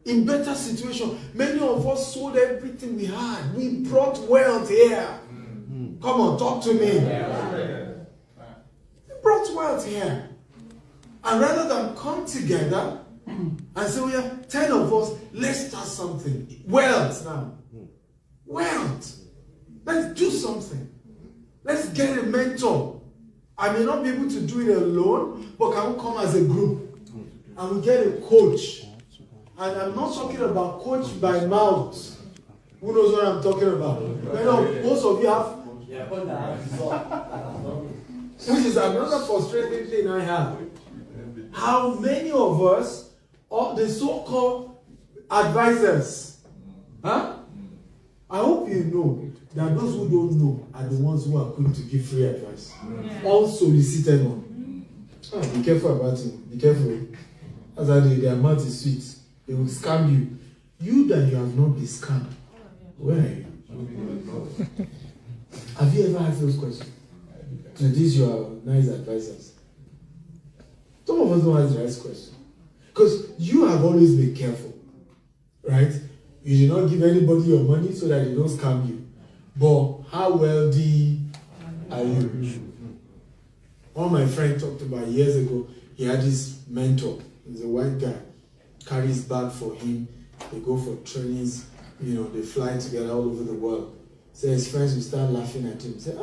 In better situation. Many of us sold everything we had. We brought wealth here. Come on, talk to me. We brought wealth here. And rather than come together and say, we have 10 of us, let's start something. Wealth now. Wealth. Let's do something. Let's get a mentor. I may not be able to do it alone, but can we come as a group? And we get a coach. And I'm not talking about coach by mouth. Who knows what I'm talking about? You know, most of you have. Which is another frustrating thing I have. How many of us, the so-called advisors, I hope you know that those who don't know are the ones who are quick to give free advice. Unsolicited one. Be careful about it. Be careful. As I do, their mouth is sweet. They will scam you. you that you have not been scammed, where are you? Have you ever asked those questions? To these your nice advisors. Some of us don't ask the right question. Because you have always been careful, right? You did not give anybody your money so that they don't scam you. But how wealthy are you? One of my friends talked about years ago, he had this mentor, he's a white guy, carries bag for him, they go for trainings, they fly together all over the world. So his friends will start laughing at him, say,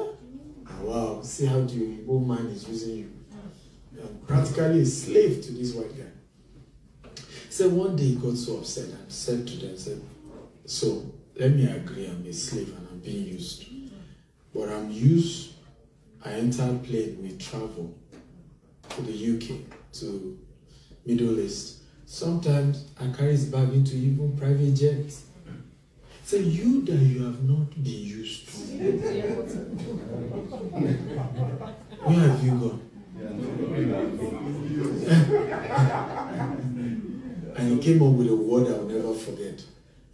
wow, see how the Igbo man is using you. Practically a slave to this white guy. So one day he got so upset and said to them, so let me agree, I'm a slave and I'm being used. But I'm used, I enter a plane, we travel to the UK, to Middle East. Sometimes I carry his bag into even private jets. So you that you have not been used to, where have you gone? And he came up with a word I will never forget.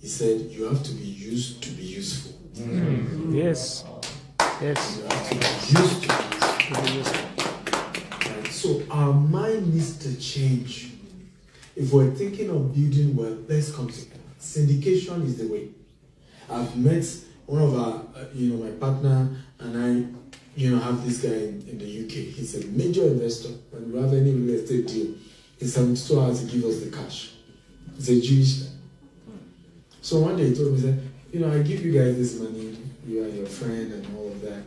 He said, you have to be used to be useful. Yes. Yes. You have to be used to be useful. Right? So our mind needs to change. If we're thinking of building wealth, let's come together. Syndication is the way. I've met one of our, my partner and I, have this guy in the UK. He's a major investor. When we have any real estate deal, in 72 hours he gives us the cash. He's a Jewish guy. So one day he told me, he said, I give you guys this money, you are your friend and all of that.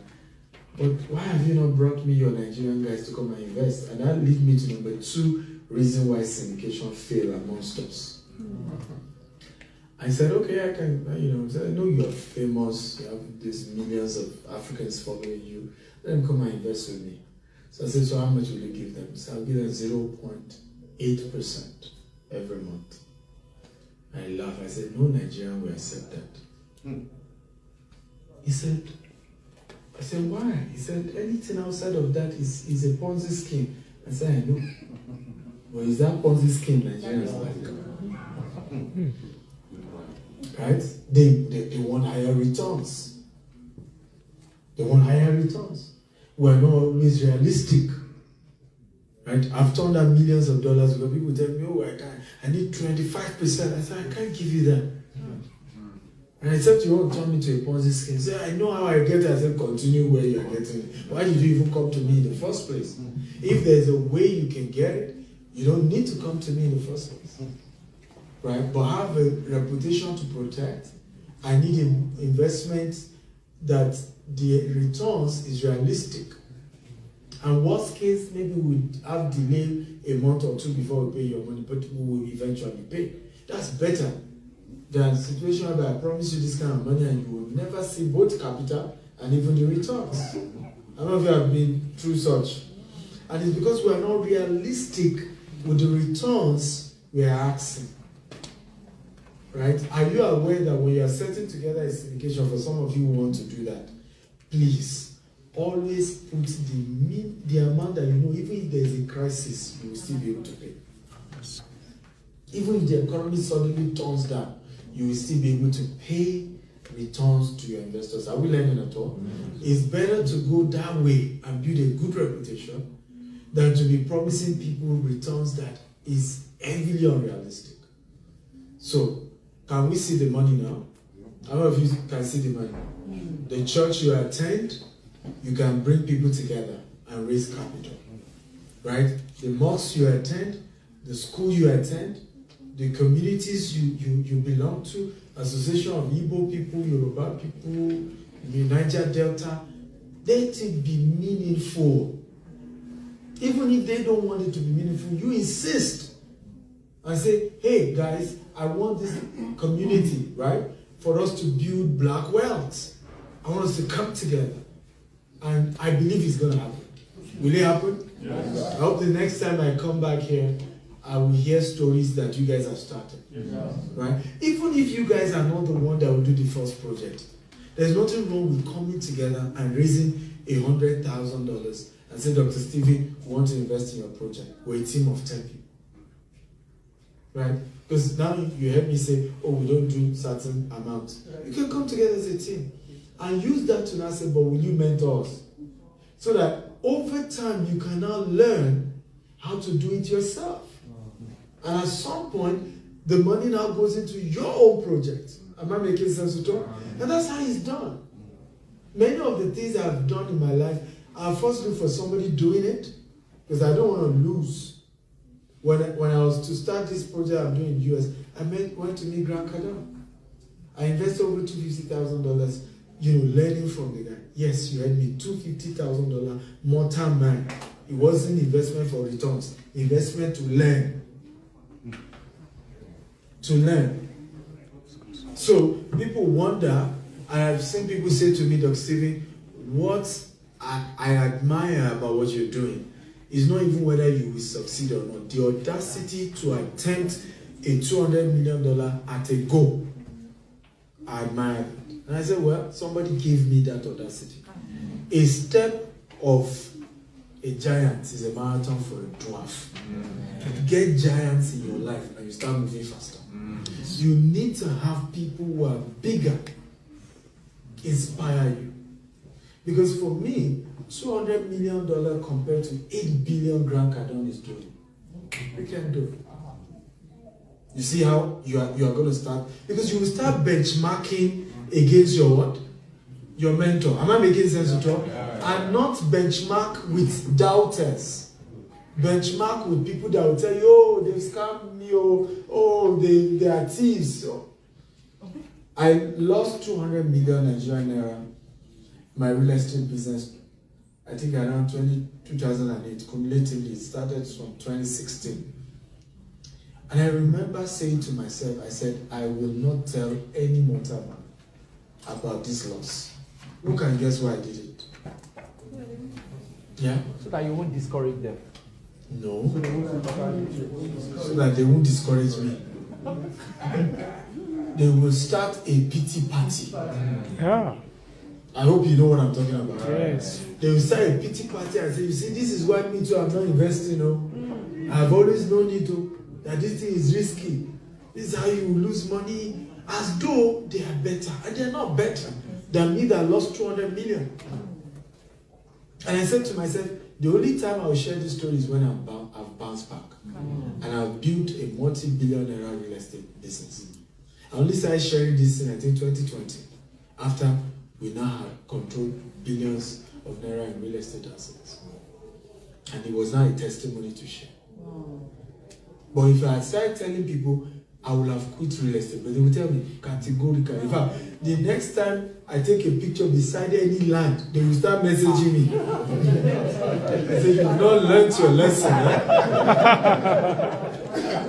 But why have you not brought me your Nigerian guys to come and invest? And that leads me to number 2 reason why syndication fail amongst us. I said, okay, I can, I know you're famous, you have these millions of Africans following you, let them come and invest with me. So I said, so how much will you give them? So I'll give them 0.8% every month. I laughed, I said, no Nigerian will accept that. He said, I said, why? He said, anything outside of that is a Ponzi scheme. I said, I know. But is that Ponzi scheme Nigerians like? Right? They want higher returns. They want higher returns. We're not always realistic. Right? I've turned down millions of dollars because people tell me, I need 25%. I said, I can't give you that. And except you won't turn me to a Ponzi scheme. Say, I know how I get it. I said, continue where you're getting it. Why did you even come to me in the first place? If there's a way you can get it, you don't need to come to me in the first place. Right? But have a reputation to protect. I need an investment that the returns is realistic. And worst case, maybe we have delay a month or 2 before we pay your money, but we will eventually pay. That's better than a situation where I promise you this kind of money and you will never see both capital and even the returns. I don't know if you have been through such. And it's because we are not realistic with the returns we are asking. Right? Are you aware that when you are setting together a syndication, for some of you who want to do that, please always put the amount that even if there is a crisis, you will still be able to pay. Even if the economy suddenly turns down, you will still be able to pay returns to your investors. Are we learning at all? It's better to go that way and build a good reputation than to be promising people returns that is heavily unrealistic. So, can we see the money now? How many of you can see the money? The church you attend, you can bring people together and raise capital. Right? The mosque you attend, the school you attend, the communities you belong to, Association of Igbo people, Yoruba people, the Niger Delta, let it be meaningful. Even if they don't want it to be meaningful, you insist and say, hey guys, I want this community, right, for us to build black wealth. I want us to come together. And I believe it's going to happen. Will it happen? Yes. I hope the next time I come back here, I will hear stories that you guys have started. Yes. Right? Even if you guys are not the one that will do the first project, there's nothing wrong with coming together and raising $100,000 and say, Dr. Stephen, we want to invest in your project. We're a team of 10 people. Right? Because now you heard me say, oh, we don't do certain amount. You can come together as a team and use that to now say, but will you mentor us? So that over time you can now learn how to do it yourself. And at some point, the money now goes into your own project. Am I making sense to talk? And that's how it's done. Many of the things I've done in my life, I first look for somebody doing it because I don't want to lose. When I was to start this project I'm doing in the US, I went to meet Grant Cardone. I invested over $250,000, learning from the guy. Yes, you heard me, $250,000 more time man. It wasn't investment for returns, investment to learn. To learn. So people wonder, and I've seen people say to me, Dr. Stephen, what I admire about what you're doing is not even whether you will succeed or not. The audacity to attempt a $200 million at a go, I admire it. And I said, well, somebody gave me that audacity. A step of a giant is a marathon for a dwarf. Get giants in your life and you start moving faster. You need to have people who are bigger inspire you. Because for me, $200 million compared to $8 billion Grant Cardone is doing. We can do it. You see how you are going to start? Because you will start benchmarking against your what? Your mentor. Am I making sense to talk? And not benchmark with doubters. Benchmark with people that will tell you, oh, they've scammed me, oh, they are thieves. I lost 200 million Nigerian naira. My real estate business, I think around 2008, cumulatively, it started from 2016. And I remember saying to myself, I said, I will not tell any mortal man about this loss. Who can guess why I did it? Yeah? So that you won't discourage them. No. So that they won't discourage me. They will start a pity party. Yeah. I hope you know what I'm talking about. Yes. They will start a pity party and say, you see, this is why me too, I'm not investing. I've always known it, that this thing is risky. This is how you lose money, as though they are better. And they're not better than me that lost 200 million. And I said to myself, the only time I'll share this story is when I've bounced back. And I've built a multi-billion-naira real estate business. I only started sharing this in, I think, 2020. After we now have controlled billions of naira in real estate assets. And it was now a testimony to share. But if I had started telling people, I would have quit real estate, but they will tell me categorically. In fact, the next time I take a picture beside any land, they will start messaging me. I say, you've not learned your lesson,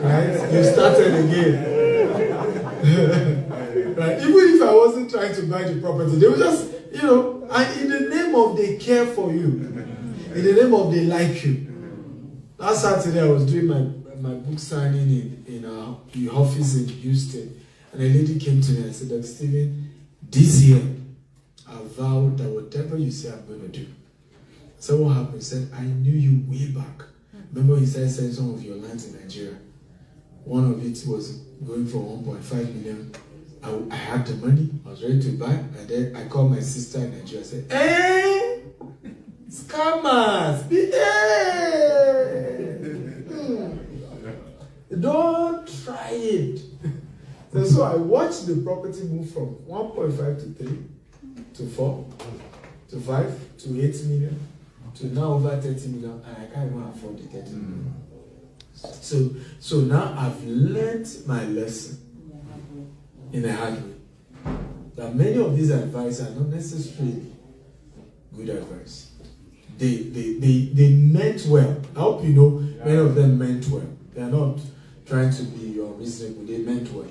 right? You started again. Right? Even if I wasn't trying to buy the property, they would just, and in the name of they care for you, in the name of they like you. Last Saturday I was doing my book signing in the office in Houston, and a lady came to me and said, Dr. Stephen, this year I vowed that whatever you say I'm going to do. So what happened? He said, I knew you way back. Remember you started selling some of your lands in Nigeria. One of it was going for 1.5 million. I had the money, I was ready to buy, and then I called my sister in Nigeria and said, hey, scammers, don't try it. So I watched the property move from 1.5 to 3 to 4 to 5 to 8 million to now over 30 million, and I can't even afford the 30 million. So now I've learned my lesson in a hard way. That many of these advice are not necessarily good advice. They meant well. I hope you know many of them meant well. They are not trying to be unreasonable. They meant well.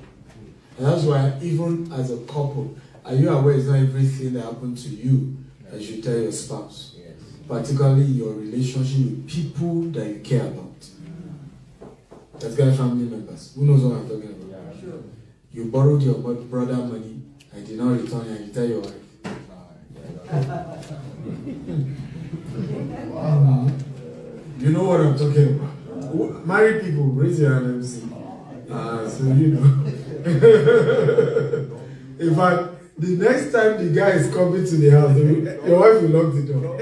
And that's why even as a couple, are you aware it's not everything that happened to you that you tell your spouse? Yes. Particularly your relationship with people that you care about. That's got family members. Who knows what I'm talking about? Yeah, sure. You borrowed your brother money and did not return it, and you tell your wife. You know what I'm talking about? Married people, raise your hand and see. So you know. In fact, the next time the guy is coming to the house, your wife will lock the door.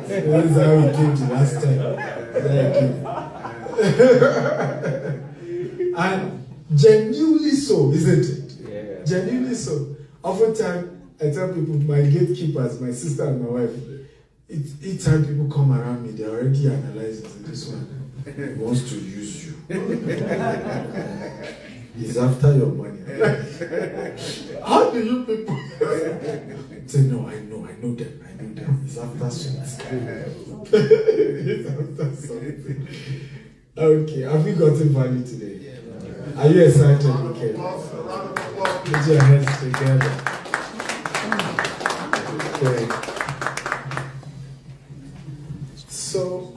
That's how he came to last time. And genuinely so, isn't it? Yeah. Genuinely so. Oftentimes, I tell people, my gatekeepers, my sister and my wife, each time people come around me, they're already analyzing this one. He wants to use you. He's after your money. How do you people say, no, I know them. He's after something. He's after something. Okay, have you gotten value today? Are you excited? Okay. Put your hands together. Okay. So,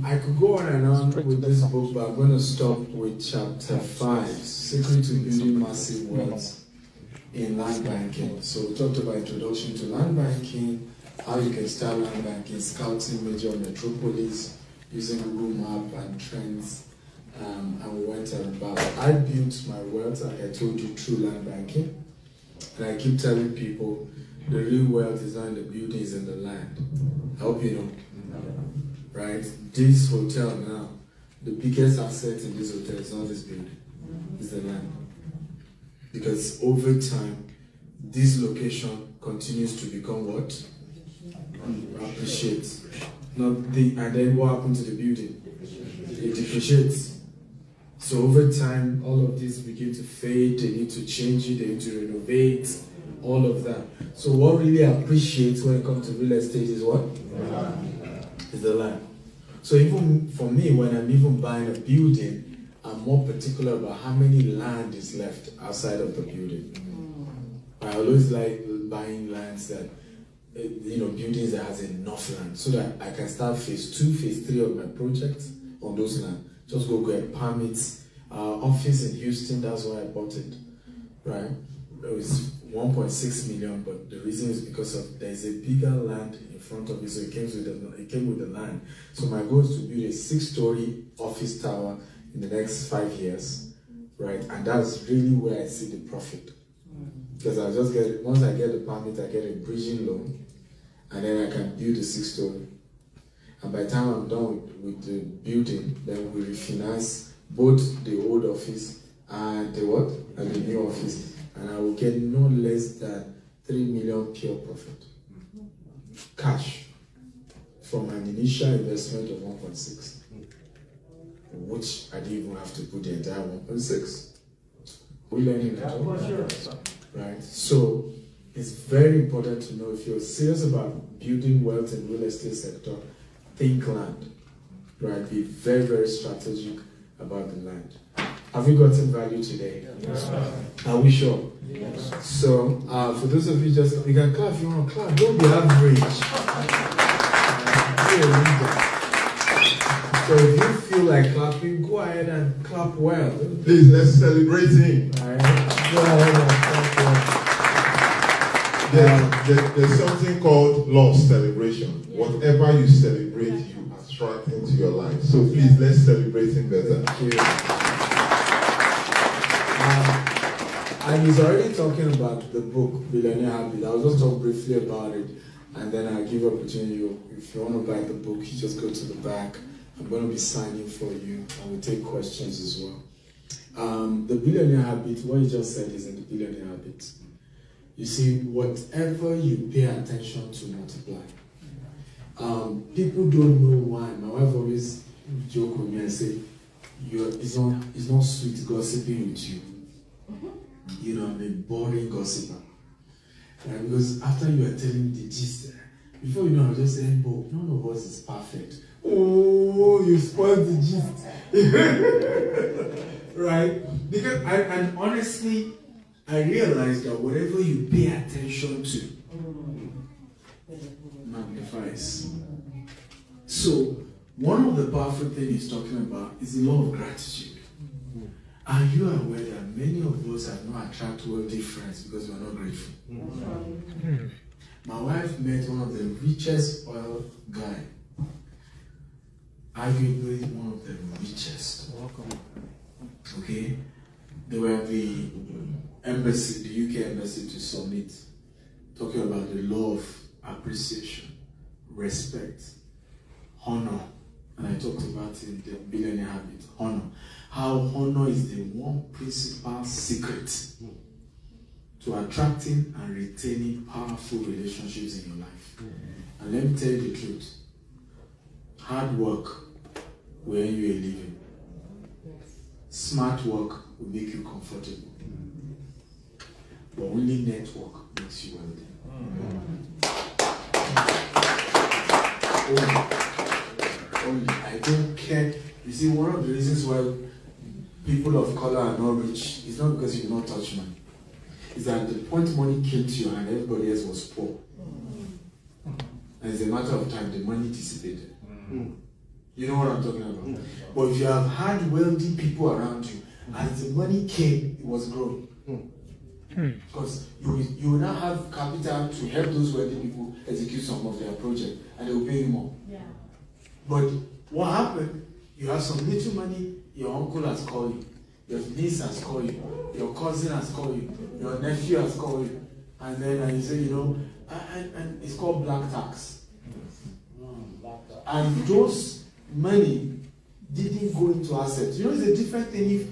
I could go on and on with this book, but I'm going to stop with chapter 5, Secret to Building Massive Wealth in Land Banking. So, we talked about introduction to land banking, how you can start land banking, scouting major metropolis, using Google Map and trends, and we went about. I built my wealth, like I told you, through land banking, and I keep telling people, the real wealth is not in the building, it's in the land. I hope you know. Right? This hotel now, the biggest asset in this hotel is not this building, it's the land. Because over time, this location continues to become what? Appreciates. And then what happened to the building? It depreciates. So over time, all of this begin to fade, they need to change it, they need to renovate, all of that. So what really appreciates when it comes to real estate is what? Is the land. So even for me, when I'm even buying a building, I'm more particular about how many land is left outside of the building. I always like buying lands that, buildings that has enough land so that I can start phase 2, phase 3 of my projects on those land. Just go get permits. Office in Houston, that's why I bought it, right? It was 1.6 million, but the reason is because of there's a bigger land in front of it, so it came with the land. So my goal is to build a 6-story office tower in the next 5 years, right? And that's really where I see the profit. Because once I get the permit, I get a bridging loan, and then I can build a 6-story. And by the time I'm done with the building, then we refinance both the old office and the new office. And I will get no less than 3 million pure profit. Cash. From an initial investment of 1.6. Which I didn't even have to put the entire 1.6. We're learning that. Right? So it's very important to know if you're serious about building wealth in the real estate sector, think land. Right? Be very, very strategic about the land. Have you gotten value today? Yes, sir. Are we sure? Yes. So, for those of you you can clap if you want to clap. Don't be average. So if you feel like clapping, go ahead and clap well. Please, let's celebrate him. All right. Go ahead and clap well. There's something called law of celebration. Whatever you celebrate, you attract into your life. So please, let's celebrate him better. Thank you. And he's already talking about the book, Billionaire Habit. I'll just talk briefly about it, and then I'll give you an opportunity. If you want to buy the book, you just go to the back. I'm going to be signing for you, and we'll take questions as well. The Billionaire Habit, what you just said is in the Billionaire Habit. You see, whatever you pay attention to multiply. People don't know why. My wife always joke with me and say, it's not sweet gossiping with you. I'm a boring gossiper. Because after you are telling the gist, before you know, I'll just say, but none of us is perfect. Oh, you spoiled the gist. Right? Because and honestly, I realized that whatever you pay attention to magnifies. So, one of the powerful things he's talking about is the law of gratitude. Are you aware that many of us have not attracted wealthy friends because we are not grateful? My wife met one of the richest oil guy, arguably one of the richest. Okay, they were the embassy, the UK embassy, to submit, talking about the law of appreciation, respect, honor, and I talked about it in the Billionaire Habit, honor. How honor is the one principal secret to attracting and retaining powerful relationships in your life. And let me tell you the truth. Hard work will earn you a living. Smart work will make you comfortable. But only network makes you wealthy. Only. I don't care. You see, one of the reasons why people of color are not rich is not because you do not touch money. It's that the point money came to your hand, everybody else was poor. And it's a matter of time, the money dissipated. You know what I'm talking about? But if you have had wealthy people around you, as the money came, it was growing. Because you will now have capital to help those wealthy people execute some of their projects, and they will pay you more. Yeah. But what happened? You have some little money, your uncle has called you, your niece has called you, your cousin has called you, your nephew has called you, and then you say, and it's called black tax. And those money didn't go into assets. It's a different thing if,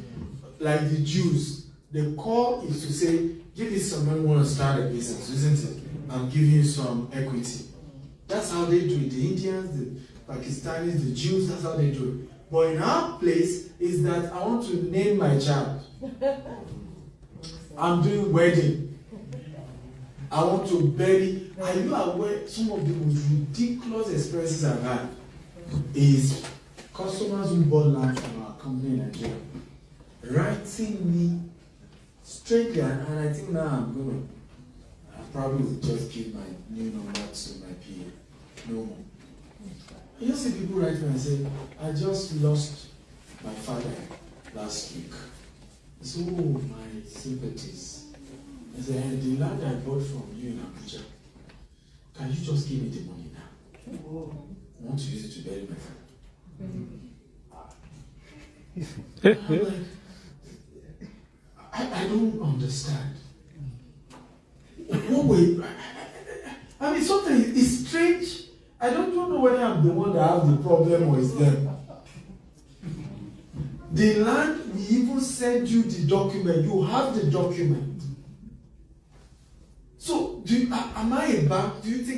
like the Jews, the call is to say, give me some money, want to start a business, isn't it? I'm giving you some equity. That's how they do it. The Indians, the Pakistanis, the Jews, that's how they do it. But in our place, is that I want to name my child. I'm doing wedding. I want to bury. Are you aware some of the most ridiculous experiences I've had is customers who bought land from our company in Nigeria writing me straightly, and I think now I probably will just give my new number to my PA. No more. I just see people write me and say, I just lost my father last week. So my sympathies. I said, the land I bought from you in Abuja, can you just give me the money now? I want to use it to bury my father. I'm like, I don't understand. What way? I mean, sometimes it's strange. I don't know whether I'm the one that has the problem or it's them. The land, we even send you the document. You have the document. So, am I a bank? Do you think